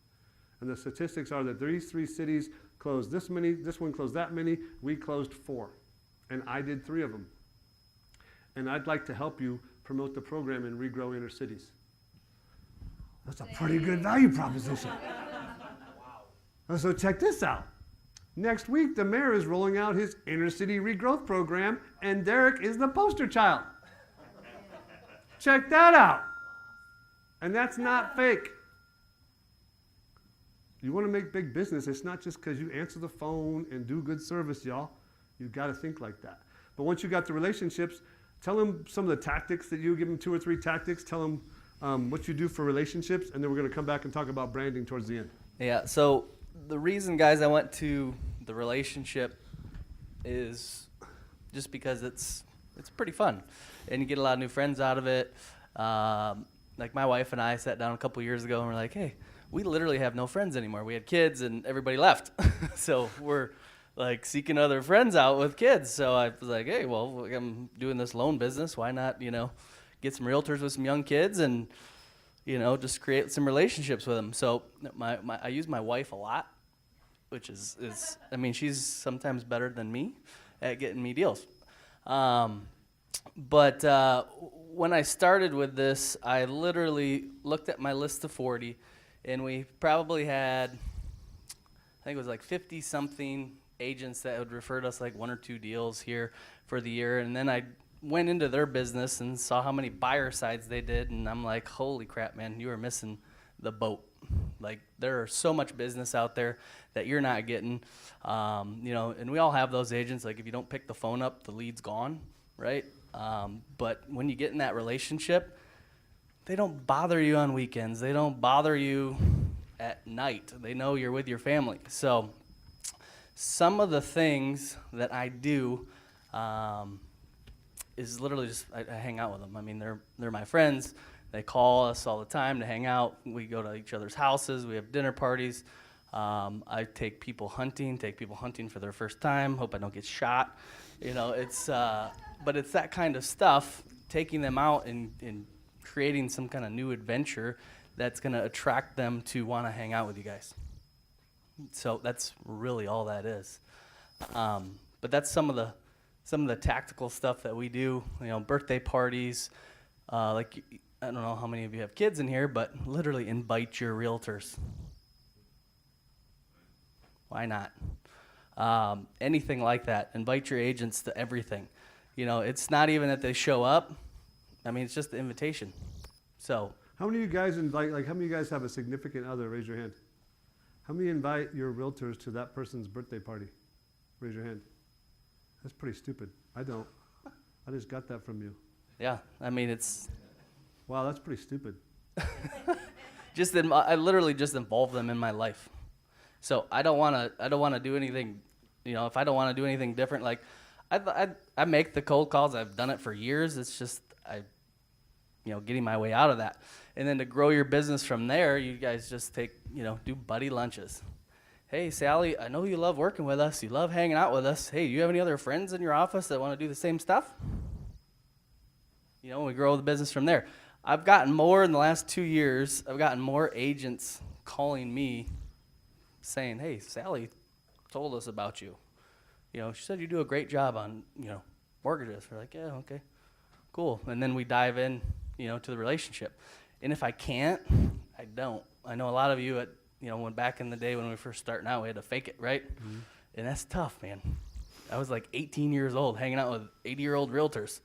A: And the statistics are that these 3 cities closed this many, this one closed that many, we closed 4. And I did 3 of them. And I'd like to help you promote the program and regrow inner cities. That's a pretty good value proposition. Wow. So check this out. Next week, the mayor is rolling out his inner city regrowth program, and Derek is the poster child. Check that out. And that's not fake. You want to make big business, it's not just because you answer the phone and do good service, y'all. You've got to think like that. But once you got the relationships, tell them some of the tactics that you give them 2 or 3 tactics. Tell them what you do for relationships, and then we're going to come back and talk about branding towards the end.
B: Yeah, so the reason, guys, I went to the relationship is just because it's pretty fun, and you get a lot of new friends out of it. Like my wife and I sat down a couple years ago, and we're like, hey, we literally have no friends anymore. We had kids, and everybody left. So we're like seeking other friends out with kids. So I was like, hey, well, I'm doing this loan business. Why not, get some realtors with some young kids and, just create some relationships with them. So I use my wife a lot, which is she's sometimes better than me at getting me deals. But when I started with this, I literally looked at my list of 40, and we probably had, I think it was like 50-something agents that had referred us like 1 or 2 deals here for the year. And then I went into their business and saw how many buyer sides they did, and I'm like, holy crap, man, you are missing the boat. Like, there are so much business out there that you're not getting, and we all have those agents. Like, if you don't pick the phone up, the lead's gone, right? But when you get in that relationship, they don't bother you on weekends. They don't bother you at night. They know you're with your family. So some of the things that I do is literally just I hang out with them. I mean, they're my friends. They call us all the time to hang out. We go to each other's houses. We have dinner parties. I take people hunting for their first time. Hope I don't get shot. But it's that kind of stuff, taking them out and creating some kind of new adventure that's going to attract them to want to hang out with you guys. So that's really all that is. But that's some of the tactical stuff that we do. Birthday parties. I don't know how many of you have kids in here, but literally invite your realtors. Why not? Anything like that. Invite your agents to everything. It's not even that they show up. It's just the invitation. So
A: How many of you guys invite, how many of you guys have a significant other? Raise your hand. How many invite your realtors to that person's birthday party? Raise your hand. That's pretty stupid. I don't. I just got that from you.
B: yeah, it's
A: Wow, that's pretty stupid.
B: I literally just involve them in my life. So I don't want to do anything, if I don't want to do anything different, like I make the cold calls. I've done it for years. It's just getting my way out of that. And then to grow your business from there, you guys just do buddy lunches. Hey, Sally, I know you love working with us. You love hanging out with us. Hey, do you have any other friends in your office that want to do the same stuff? We grow the business from there. I've gotten more in the last 2 years. I've gotten more agents calling me saying, hey, Sally told us about you. She said you do a great job on, mortgages. We're like, yeah, okay, cool. And then we dive in, to the relationship. And if I can't, I don't. I know a lot of you when back in the day when we were first starting out, we had to fake it, right? Mm-hmm. And that's tough, man. I was like 18 years old hanging out with 80-year-old realtors.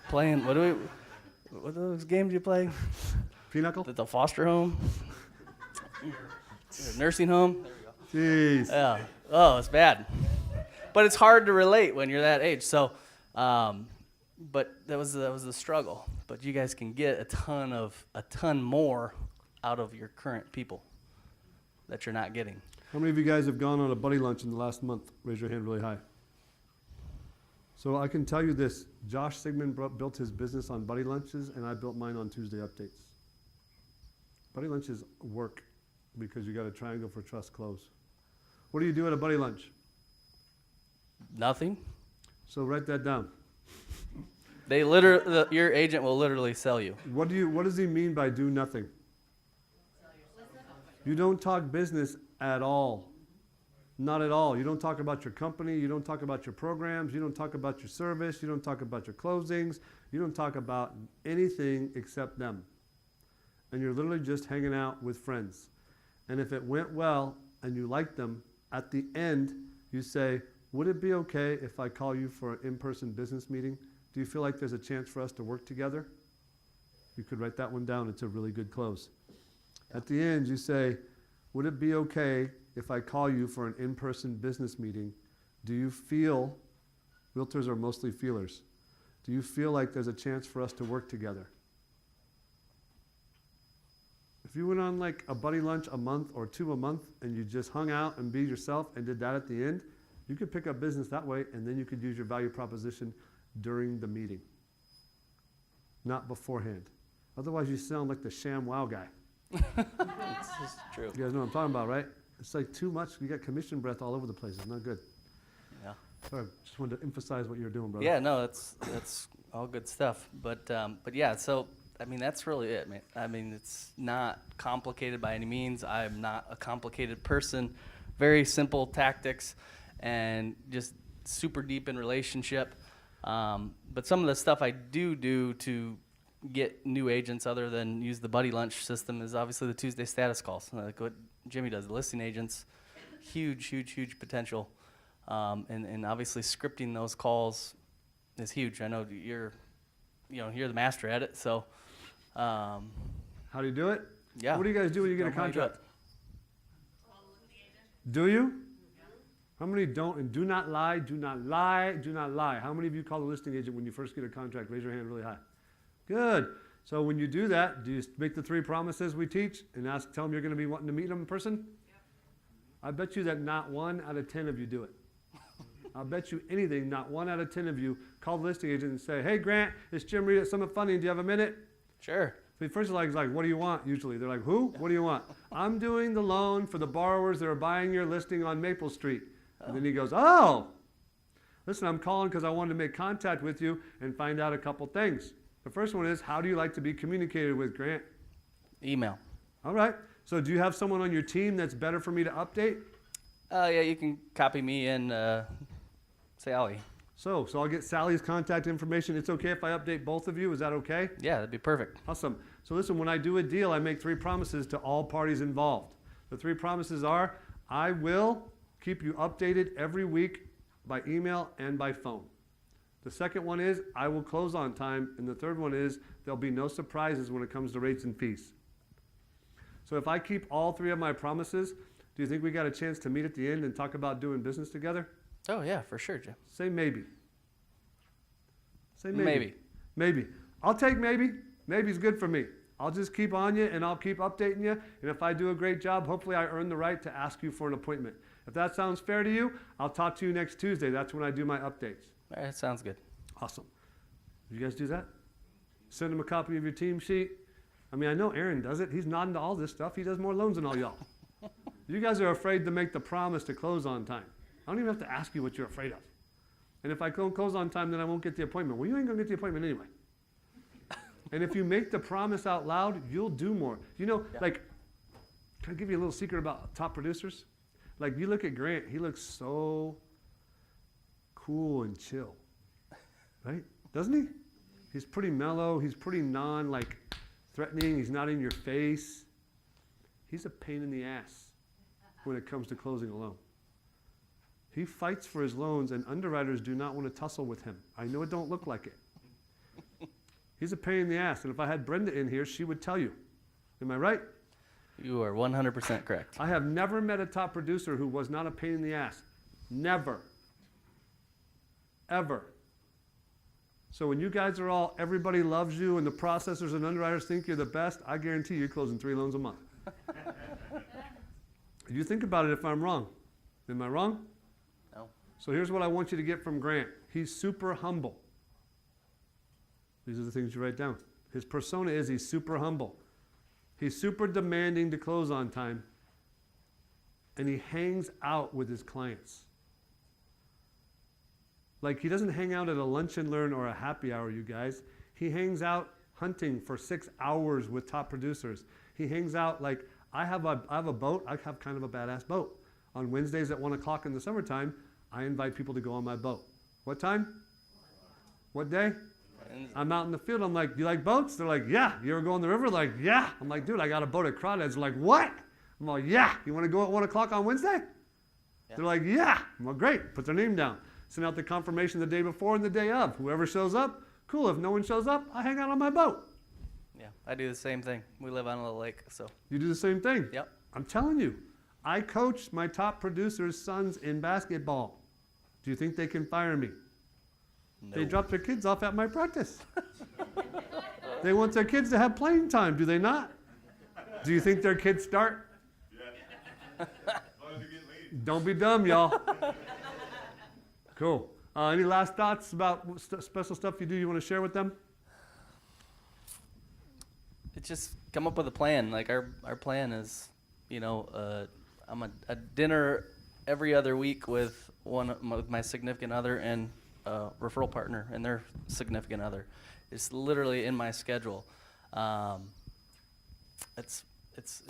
B: Playing, what are those games you play?
A: Pinochle?
B: At the foster home? Nursing home?
A: Jeez.
B: Yeah. Oh, it's bad. But it's hard to relate when you're that age. So, but that was the struggle. But you guys can get a ton more out of your current people that you're not getting.
A: How many of you guys have gone on a buddy lunch in the last month? Raise your hand really high. So I can tell you this, Josh Sigmund built his business on buddy lunches, and I built mine on Tuesday updates. Buddy lunches work because you got a triangle for trust close. What do you do at a buddy lunch?
B: Nothing.
A: So write that down.
B: They literally, your agent will literally sell you.
A: What does he mean by do nothing? You don't talk business at all. Not at all. You don't talk about your company. You don't talk about your programs. You don't talk about your service. You don't talk about your closings. You don't talk about anything except them. And you're literally just hanging out with friends. And if it went well and you liked them, at the end, you say, would it be okay if I call you for an in-person business meeting? Do you feel like there's a chance for us to work together? You could write that one down. It's a really good close. At the end, you say, would it be okay if I call you for an in-person business meeting? Do you feel, realtors are mostly feelers, do you feel like there's a chance for us to work together? If you went on like a buddy lunch a month or two a month and you just hung out and be yourself and did that at the end, you could pick up business that way, and then you could use your value proposition during the meeting, not beforehand. Otherwise, you sound like the sham wow guy.
B: This is true.
A: You guys know what I'm talking about, right? It's like too much. You got commission breath all over the place. It's not good.
B: Yeah.
A: Sorry, just wanted to emphasize what you're doing, brother.
B: Yeah, no, that's all good stuff. But yeah, so I mean that's really it, man. I mean it's not complicated by any means. I'm not a complicated person. Very simple tactics, and just super deep in relationship. But some of the stuff I do to get new agents other than use the buddy lunch system is obviously the Tuesday status calls, like what Jimmy does. The listing agents, huge potential. And obviously scripting those calls is huge. I know you're the master at it. So,
A: How do you do it?
B: yeah.
A: What do you guys do when you get a
B: Tell 'em how you do
A: contract? Do you? How many don't? And do not lie, do not lie, do not lie. How many of you call the listing agent when you first get a contract? Raise your hand really high. Good. So when you do that, do you make the 3 promises we teach and tell them you're going to be wanting to meet them in person? I bet you that not 1 out of 10 of you do it. I'll bet you anything, not 1 out of 10 of you call the listing agent and say, hey, Grant, it's Jim Reed at Summit Funding. Do you have a minute?
B: Sure.
A: The first like is like, what do you want? Usually they're like, who? What do you want? I'm doing the loan for the borrowers that are buying your listing on Maple Street. And then he goes, oh, listen, I'm calling because I wanted to make contact with you and find out a couple things. The first one is, how do you like to be communicated with, Grant?
B: Email.
A: All right. So do you have someone on your team that's better for me to update?
B: Yeah, you can copy me and Sally.
A: So I'll get Sally's contact information. It's okay if I update both of you. Is that okay?
B: Yeah, that'd be perfect.
A: Awesome. So listen, when I do a deal, I make 3 promises to all parties involved. The 3 promises are, I will keep you updated every week by email and by phone. The second one is, I will close on time. And the third one is, there'll be no surprises when it comes to rates and fees. So if I keep all 3 of my promises, do you think we got a chance to meet at the end and talk about doing business together?
B: Oh yeah, for sure, Jim.
A: Say maybe. Say maybe.
B: Maybe.
A: Maybe. I'll take maybe. Maybe's good for me. I'll just keep on you and I'll keep updating you. And if I do a great job, hopefully I earn the right to ask you for an appointment. If that sounds fair to you, I'll talk to you next Tuesday. That's when I do my updates.
B: All right, sounds good.
A: Awesome. You guys do that? Send him a copy of your team sheet. I mean, I know Aaron does it. He's nodding to all this stuff. He does more loans than all y'all. You guys are afraid to make the promise to close on time. I don't even have to ask you what you're afraid of. And if I don't close on time, then I won't get the appointment. Well, you ain't going to get the appointment anyway. And if you make the promise out loud, you'll do more. You know, like, can I give you a little secret about top producers? Like, you look at Grant, he looks so cool and chill, right? Doesn't he? He's pretty mellow. He's pretty threatening. He's not in your face. He's a pain in the ass when it comes to closing a loan. He fights for his loans, and underwriters do not want to tussle with him. I know it don't look like it. He's a pain in the ass, and if I had Brenda in here, she would tell you. Am I right?
B: You are 100% correct.
A: I have never met a top producer who was not a pain in the ass. Never. Ever. So when you guys are all, everybody loves you, and the processors and underwriters think you're the best, I guarantee you're closing 3 loans a month. You think about it if I'm wrong. Am I wrong?
B: No.
A: So here's what I want you to get from Grant. He's super humble. These are the things you write down. His persona is he's super humble. He's super demanding to close on time. and he hangs out with his clients. Like, he doesn't hang out at a lunch and learn or a happy hour, you guys. He hangs out hunting for 6 hours with top producers. He hangs out like, I have a boat. I have kind of a badass boat. On Wednesdays at 1 o'clock in the summertime, I invite people to go on my boat. What time? What day? I'm out in the field. I'm like, do you like boats? They're like, yeah. You ever go on the river? Like, yeah. I'm like, dude, I got a boat at Crawdads. They're like, what? I'm like, yeah. You want to go at 1 o'clock on Wednesday? Yeah. They're like, yeah. I'm like, great. Put their name down. Send out the confirmation the day before and the day of. Whoever shows up, cool. If no one shows up, I hang out on my boat.
B: Yeah, I do the same thing. We live on a little lake, so.
A: You do the same thing?
B: Yep.
A: I'm telling you. I coach my top producers' sons in basketball. Do you think they can fire me?
B: No.
A: They drop their kids off at my practice. They want their kids to have playing time, do they not? Do you think their kids start?
E: Yeah. As long as you get laid.
A: Don't be dumb, y'all. Cool. Any last thoughts about special stuff you do you want to share with them?
B: It's just come up with a plan. Like our plan is, I'm a dinner every other week with with my significant other and a referral partner and their significant other. It's literally in my schedule. It's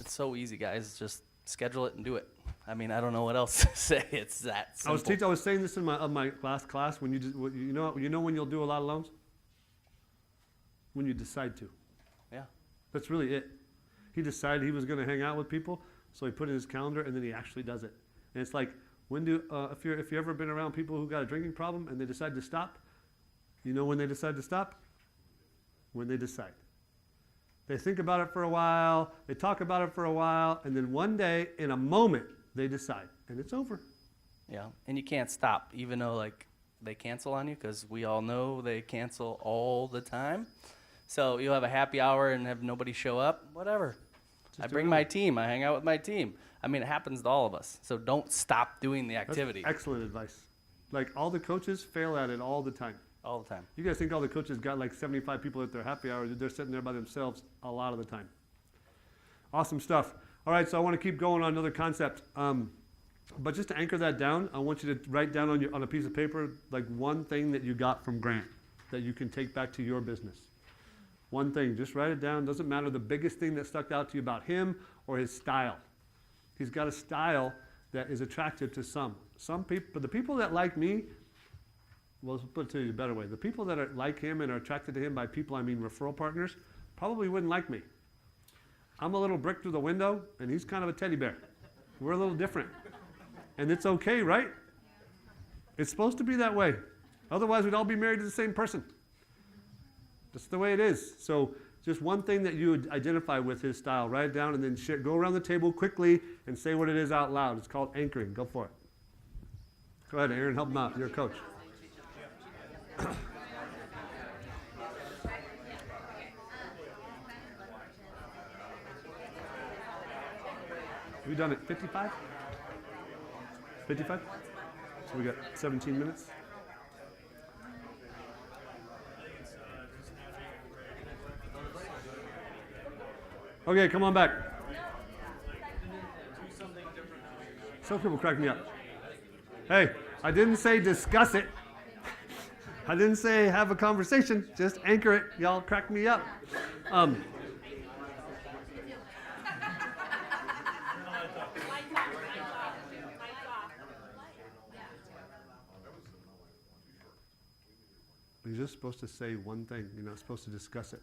B: so easy, guys. Just schedule it and do it. I mean, I don't know what else to say. It's that simple.
A: I was saying this in my last class. When you know when you'll do a lot of loans? When you decide to.
B: Yeah.
A: That's really it. He decided he was going to hang out with people, so he put it in his calendar, and then he actually does it. And it's like, if you've ever been around people who got a drinking problem and they decide to stop, you know when they decide to stop? When they decide. They think about it for a while, they talk about it for a while, and then one day, in a moment, they decide, and it's over.
B: Yeah, and you can't stop, even though they cancel on you, because we all know they cancel all the time. So you'll have a happy hour and have nobody show up, whatever. I bring my team, I hang out with my team. I mean, it happens to all of us. So don't stop doing the activity.
A: That's excellent advice. Like, all the coaches fail at it all the time.
B: All the time.
A: You guys think all the coaches got like 75 people at their happy hour? They're sitting there by themselves a lot of the time. Awesome stuff. All right, so I want to keep going on another concept. But just to anchor that down, I want you to write down on a piece of paper like one thing that you got from Grant that you can take back to your business. One thing, just write it down. Doesn't matter the biggest thing that stuck out to you about him or his style. He's got a style that is attractive to some. Some people, but the people that like me, well, let's put it to you a better way. The people that are like him and are attracted to him by people, I mean referral partners, probably wouldn't like me. I'm a little brick through the window, and he's kind of a teddy bear. We're a little different. And it's okay, right? It's supposed to be that way. Otherwise, we'd all be married to the same person. That's the way it is. So just one thing that you would identify with his style, write it down, and then go around the table quickly and say what it is out loud. It's called anchoring. Go for it. Go ahead, Aaron, help him out. You're a coach. We done it 55? 55? So we got 17 minutes. Okay, come on back. Some people crack me up. Hey, I didn't say discuss it. I didn't say have a conversation. Just anchor it. Y'all crack me up. You're just supposed to say one thing. You're not supposed to discuss it.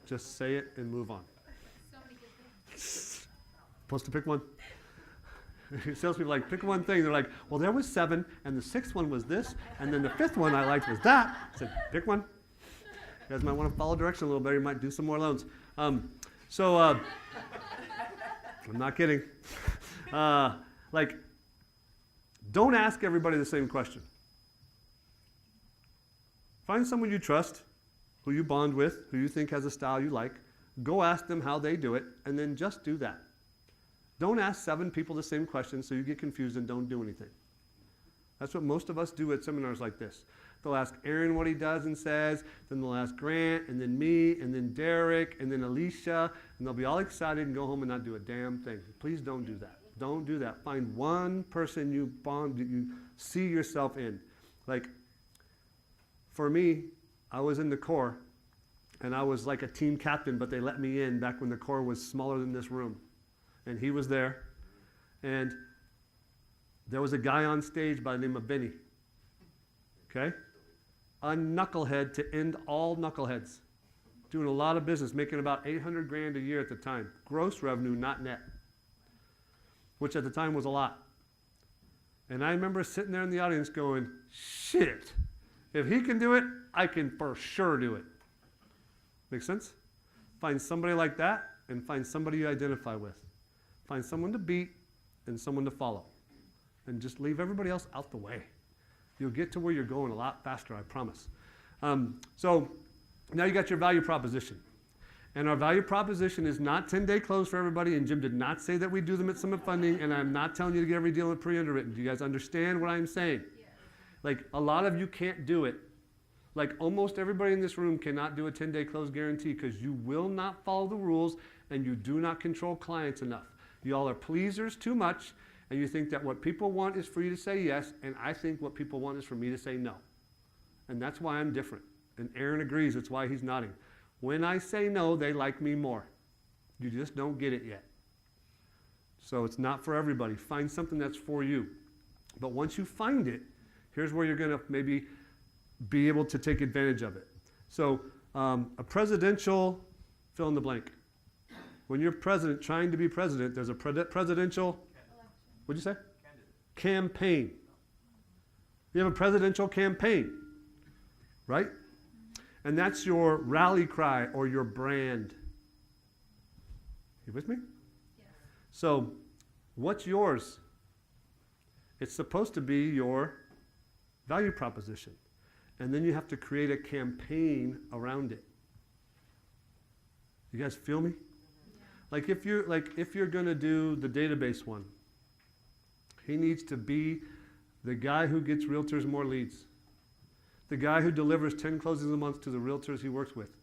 A: Just say it and move on. Supposed to pick one. Salespeople like, pick one thing. They're like, well, there was 7, and the 6th one was this, and then the 5th one I liked was that. I said, pick one. You guys might want to follow direction a little better. You might do some more loans. I'm not kidding. Don't ask everybody the same question. Find someone you trust, who you bond with, who you think has a style you like. Go ask them how they do it, and then just do that. Don't ask 7 people the same question so you get confused and don't do anything. That's what most of us do at seminars like this. They'll ask Aaron what he does and says, then they'll ask Grant, and then me, and then Derek, and then Alicia, and they'll be all excited and go home and not do a damn thing. Please don't do that. Don't do that. Find one person you bond, you see yourself in. Like, for me, I was in the Corps, and I was like a team captain, but they let me in back when the Corps was smaller than this room. And he was there, and there was a guy on stage by the name of Benny. Okay? A knucklehead to end all knuckleheads. Doing a lot of business, making about 800 grand a year at the time. Gross revenue, not net. Which at the time was a lot. And I remember sitting there in the audience going, shit, if he can do it, I can for sure do it. Make sense? Find somebody like that and find somebody you identify with. Find someone to beat and someone to follow. And just leave everybody else out the way. You'll get to where you're going a lot faster, I promise. So now you got your value proposition. And our value proposition is not 10-day close for everybody, and Jim did not say that we do them at Summit Funding, and I'm not telling you to get every deal pre-underwritten. Do you guys understand what I'm saying?
C: Yes.
A: Like, a lot of you can't do it. Like, almost everybody in this room cannot do a 10-day close guarantee because you will not follow the rules and you do not control clients enough. Y'all are pleasers too much, and you think that what people want is for you to say yes, and I think what people want is for me to say no. And that's why I'm different. And Aaron agrees, that's why he's nodding. When I say no, they like me more. You just don't get it yet. So it's not for everybody. Find something that's for you. But once you find it, here's where you're going to maybe be able to take advantage of it. So a presidential fill in the blank. When you're president, trying to be president, there's a presidential, what'd you say? Campaign. You have a presidential campaign, right? And that's your rally cry or your brand. You with me?
C: Yes.
A: So, what's yours? It's supposed to be your value proposition. And then you have to create a campaign around it. You guys feel me?
C: Yeah.
A: Like if you're going to do the database one, he needs to be the guy who gets realtors more leads. The guy who delivers 10 closings a month to the realtors he works with.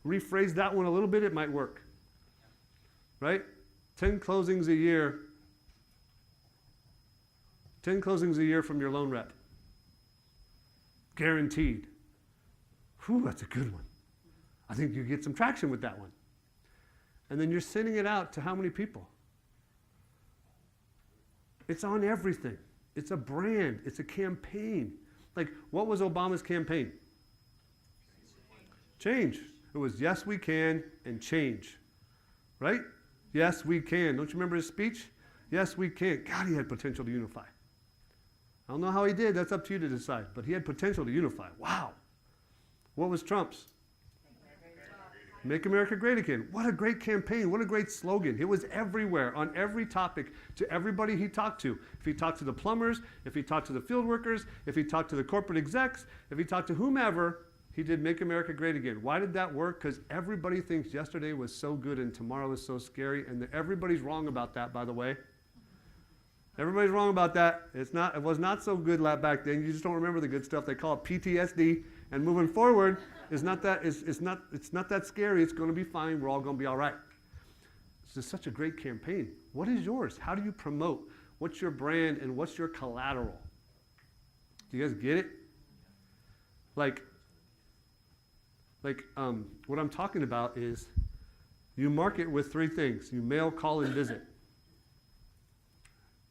A: Rephrase that one a little bit, it might work. Right? 10 closings a year. 10 closings a year from your loan rep. Guaranteed. Whew, that's a good one. I think you get some traction with that one. And then you're sending it out to how many people? It's on everything. It's a brand. It's a campaign. Like, what was Obama's campaign? Change. It was yes, we can, and change. Right? Yes, we can. Don't you remember his speech? Yes, we can. God, he had potential to unify. I don't know how he did. That's up to you to decide. But he had potential to unify. Wow. What was Trump's? Make America Great Again. What a great campaign. What a great slogan. It was everywhere, on every topic, to everybody he talked to. If he talked to the plumbers, if he talked to the field workers, if he talked to the corporate execs, if he talked to whomever, he did Make America Great Again. Why did that work? Because everybody thinks yesterday was so good and tomorrow is so scary, and everybody's wrong about that, by the way. Everybody's wrong about that. It was not so good back then. You just don't remember the good stuff. They call it PTSD. And moving forward is not that it's not that scary. It's going to be fine. We're all going to be all right. It's just such a great campaign. What is yours? How do you promote? What's your brand and what's your collateral? Do you guys get it? Like what I'm talking about is you market with three things. You mail, call, and visit.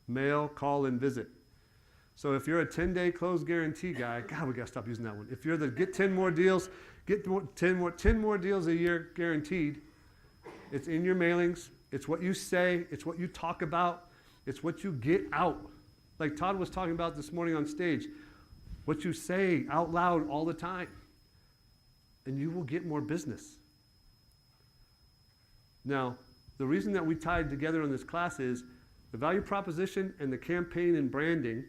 A: Mail, call, and visit. So if you're a 10-day close guarantee guy, God, we got to stop using that one. If you're the get 10 more deals, get 10 more deals a year guaranteed, it's in your mailings. It's what you say. It's what you talk about. It's what you get out. Like Todd was talking about this morning on stage. What you say out loud all the time. And you will get more business. Now, the reason that we tied together in this class is the value proposition and the campaign and branding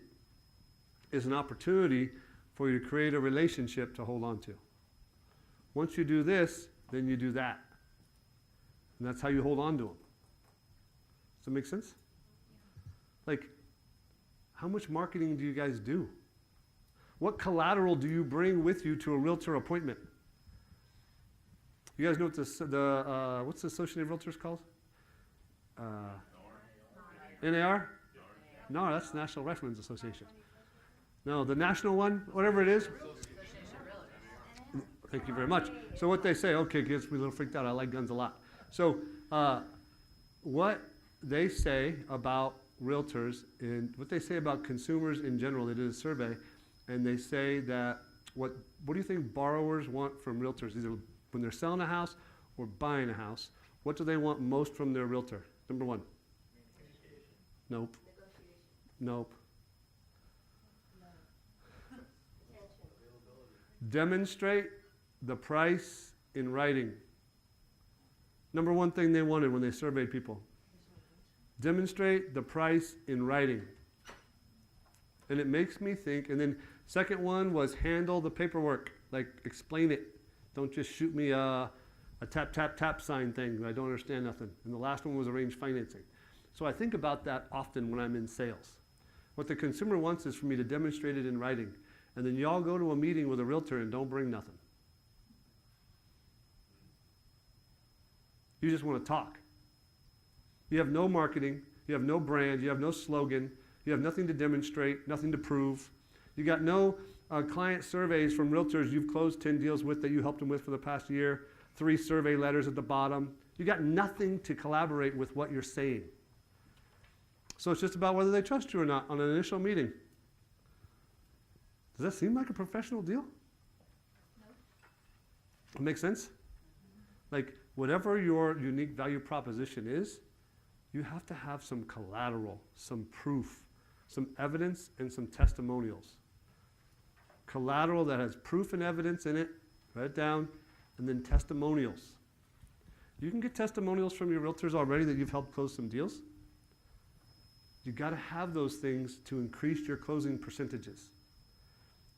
A: is an opportunity for you to create a relationship to hold on to. Once you do this, then you do that. And that's how you hold on to them. Does that make sense? Like, how much marketing do you guys do? What collateral do you bring with you to a realtor appointment? You guys know what what's the Associated of Realtors called? NAR? No, that's National Riflemen's Association. No, the national one, whatever it is. Thank you very much. So what they say, okay, gets me a little freaked out. I like guns a lot. So what they say about realtors and what they say about consumers in general, they did a survey, and they say that what do you think borrowers want from realtors, either when they're selling a house or buying a house? What do they want most from their realtor? Number one. Nope. Nope. Demonstrate the price in writing. Number one thing they wanted when they surveyed people. Demonstrate the price in writing. And it makes me think, and then second one was handle the paperwork. Like, explain it. Don't just shoot me a tap, tap, tap sign thing. I don't understand nothing. And the last one was arrange financing. So I think about that often when I'm in sales. What the consumer wants is for me to demonstrate it in writing. And then y'all go to a meeting with a realtor and don't bring nothing. You just want to talk. You have no marketing. You have no brand. You have no slogan. You have nothing to demonstrate, nothing to prove. You got no client surveys from realtors you've closed 10 deals with that you helped them with for the past year, 3 survey letters at the bottom. You got nothing to collaborate with what you're saying. So it's just about whether they trust you or not on an initial meeting. Does that seem like a professional deal? No. Make sense? Like, whatever your unique value proposition is, you have to have some collateral, some proof, some evidence, and some testimonials. Collateral that has proof and evidence in it, write it down, and then testimonials. You can get testimonials from your realtors already that you've helped close some deals. You got to have those things to increase your closing percentages.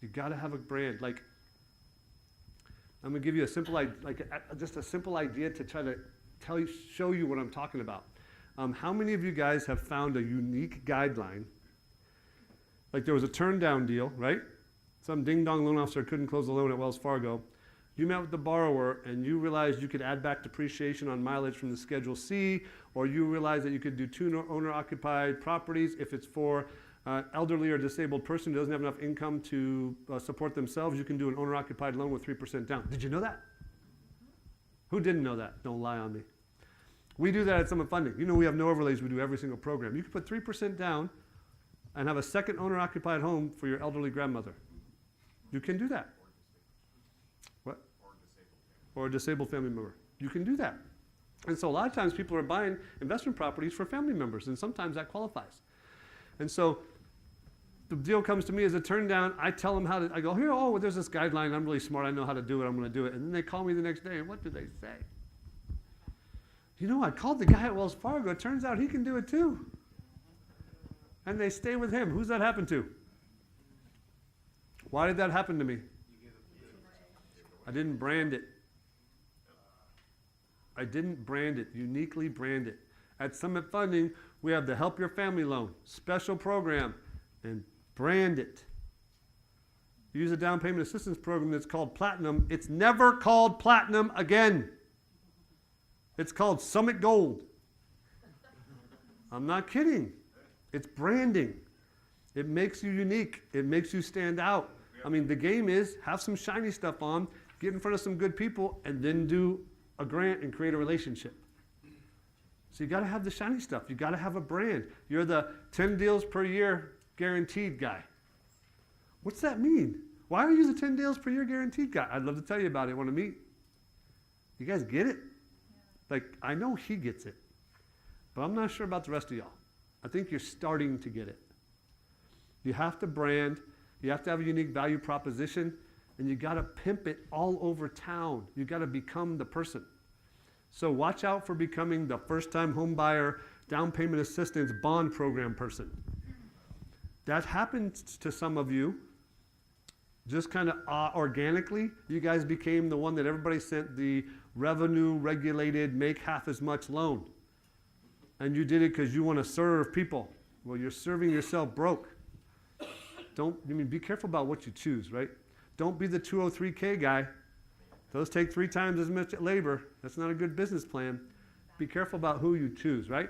A: You got to have a brand. Like, I'm going to give you a simple, just a simple idea to try to show you what I'm talking about. How many of you guys have found a unique guideline? Like, there was a turn down deal, right? Some ding-dong loan officer couldn't close the loan at Wells Fargo. You met with the borrower and you realized you could add back depreciation on mileage from the Schedule C, or you realized that you could do 2 owner-occupied properties if it's for elderly or disabled person who doesn't have enough income to support themselves. You can do an owner-occupied loan with 3% down. Did you know that? Who didn't know that? Don't lie on me. We do that at Summit Funding. You know we have no overlays. We do every single program. You can put 3% down and have a second owner-occupied home for your elderly grandmother. You can do that. What? Or a disabled family member. You can do that. And so a lot of times people are buying investment properties for family members, and sometimes that qualifies. And so the deal comes to me as a turn down. I tell them how to, I go, here, oh, well, there's this guideline. I'm really smart. I know how to do it. I'm going to do it. And then they call me the next day, and what do they say? You know, I called the guy at Wells Fargo. It turns out he can do it too. And they stay with him. Who's that happen to? Why did that happen to me? I didn't brand it. I didn't brand it, uniquely brand it. At Summit Funding, we have the Help Your Family Loan, special program, and brand it. Use a down payment assistance program that's called Platinum. It's never called Platinum again. It's called Summit Gold. I'm not kidding. It's branding. It makes you unique. It makes you stand out. I mean, the game is have some shiny stuff on, get in front of some good people, and then do a grant and create a relationship. So you got to have the shiny stuff. You got to have a brand. You're the 10 deals per year guaranteed guy. What's that mean? Why are you the 10 deals per year guaranteed guy? I'd love to tell you about it. Want to meet? You guys get it? Like, I know he gets it, but I'm not sure about the rest of y'all. I think you're starting to get it. You have to brand. You have to have a unique value proposition, and you got to pimp it all over town. You got to become the person. So watch out for becoming the first-time home buyer, down payment assistance, bond program person. That happened to some of you just kind of organically. You guys became the one that everybody sent the revenue regulated, make half as much loan. And you did it because you want to serve people. Well, you're serving yourself broke. Be careful about what you choose, right? Don't be the 203K guy. Those take 3 times as much labor. That's not a good business plan. Be careful about who you choose, right?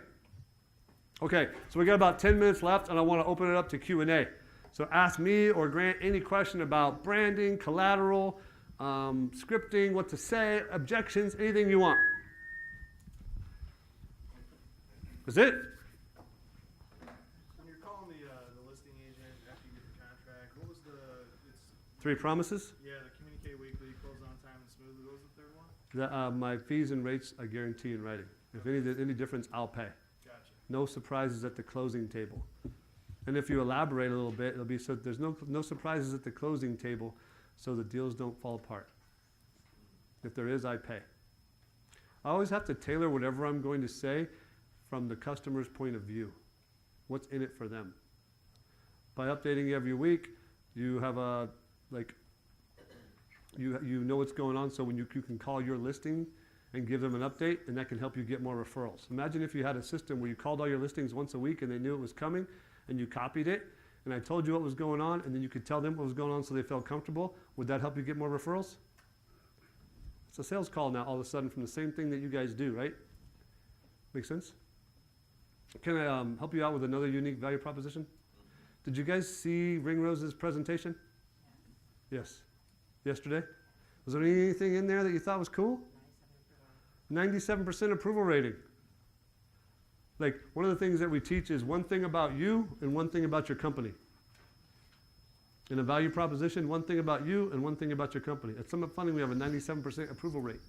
A: Okay, so we got about 10 minutes left, and I want to open it up to Q&A. So ask me or Grant any question about branding, collateral, scripting, what to say, objections, anything you want. That's it.
F: When you're calling the listing agent after you get the contract, what was it's
A: 3 promises.
F: the communicate weekly, close on time and smoothly. What was the third one?
A: My fees and rates I guarantee in writing. If any difference, I'll pay.
F: Gotcha.
A: No surprises at the closing table. And if you elaborate a little bit, it'll be so there's no surprises at the closing table, so the deals don't fall apart. If there is, I pay. I always have to tailor whatever I'm going to say from the customer's point of view. What's in it for them? By updating every week, you have a you know what's going on, so when you can call your listing and give them an update, and that can help you get more referrals. Imagine if you had a system where you called all your listings once a week and they knew it was coming, and you copied it, and I told you what was going on, and then you could tell them what was going on so they felt comfortable. Would that help you get more referrals? It's a sales call now all of a sudden from the same thing that you guys do, right? Make sense? Can I help you out with another unique value proposition? Did you guys see Ringrose's presentation? Yes. Yesterday? Was there anything in there that you thought was cool? 97% approval rating. Like, one of the things that we teach is one thing about you and one thing about your company. In a value proposition, one thing about you and one thing about your company. At Summit Funding, we have a 97% approval rate.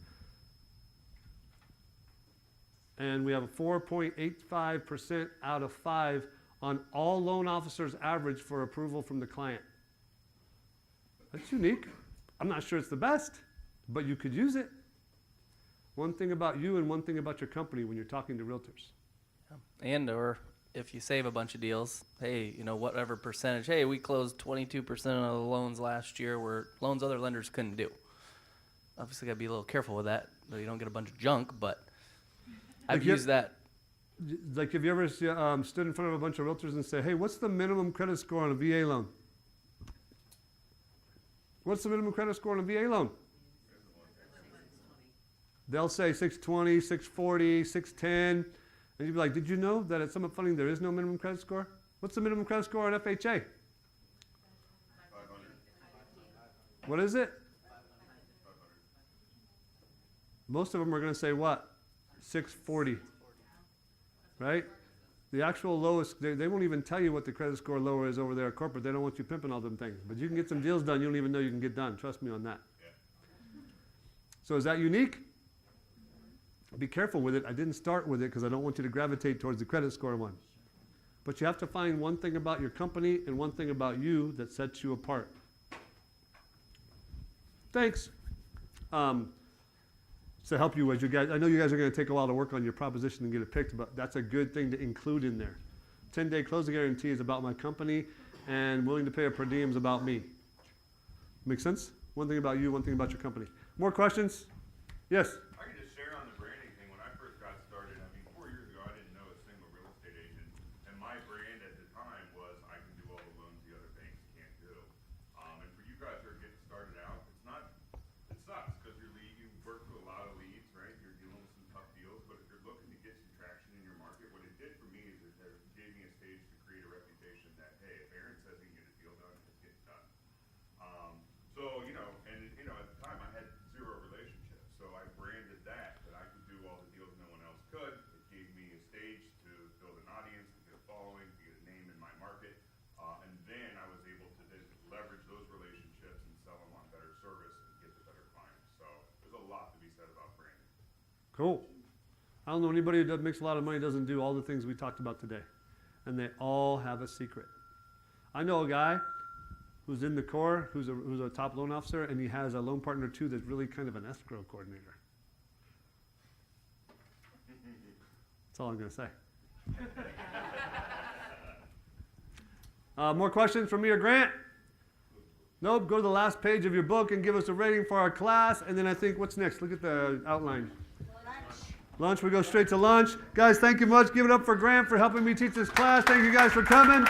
A: And we have a 4.85% out of 5 on all loan officers average for approval from the client. That's unique. I'm not sure it's the best, but you could use it. One thing about you and one thing about your company when you're talking to realtors.
B: And or if you save a bunch of deals, hey, whatever percentage, hey, we closed 22% of the loans last year where loans other lenders couldn't do. Obviously, got to be a little careful with that so you don't get a bunch of junk, but I've used that.
A: Like, have you ever stood in front of a bunch of realtors and say, hey, what's the minimum credit score on a VA loan? What's the minimum credit score on a VA loan? They'll say 620, 640, 610. And you'd be like, did you know that at Summit Funding there is no minimum credit score? What's the minimum credit score on FHA?
E: 500.
A: What is it?
E: 500.
A: Most of them are going to say what? 640. Right? The actual lowest, they won't even tell you what the credit score lower is over there at corporate. They don't want you pimping all them things. But you can get some deals done you don't even know you can get done. Trust me on that.
E: Yeah.
A: So is that unique? Be careful with it. I didn't start with it because I don't want you to gravitate towards the credit score one. But you have to find one thing about your company and one thing about you that sets you apart. Thanks. To help you as you guys, I know you guys are going to take a while to work on your proposition and get it picked, but that's a good thing to include in there. 10-day closing guarantee is about my company, and willing to pay a per diem is about me. Make sense? One thing about you, one thing about your company. More questions? Yes?
E: I could just share on the branding thing. When I first got started, 4 years ago, I didn't know a single real estate agent. And my brand at the time was, I can do all the loans the other banks can't do. And for you guys who are getting started out, it sucks because you work through a lot of leads, right? You're dealing with some tough deals. But if you're looking to get some traction in your market, what it did for me is it gave me a stage to create a reputation that, hey, if Aaron says he can get a deal done, it's getting done. At the time I had 0 relationships, so I branded that I could do all the deals no one else could. It gave me a stage to build an audience, to get a following, to get a name in my market, and then I was able to then leverage those relationships and sell them on better service and get the better clients. So there's a lot to be said about branding.
A: Cool. I don't know anybody that makes a lot of money doesn't do all the things we talked about today. And they all have a secret. I know a guy who's in the Corps, who's a top loan officer, and he has a loan partner too that's really kind of an escrow coordinator. That's all I'm going to say. More questions from me or Grant? Nope. Go to the last page of your book and give us a rating for our class. And then I think, what's next? Look at the outline. Lunch. We go straight to lunch. Guys, thank you much. Give it up for Grant for helping me teach this class. Thank you guys for coming.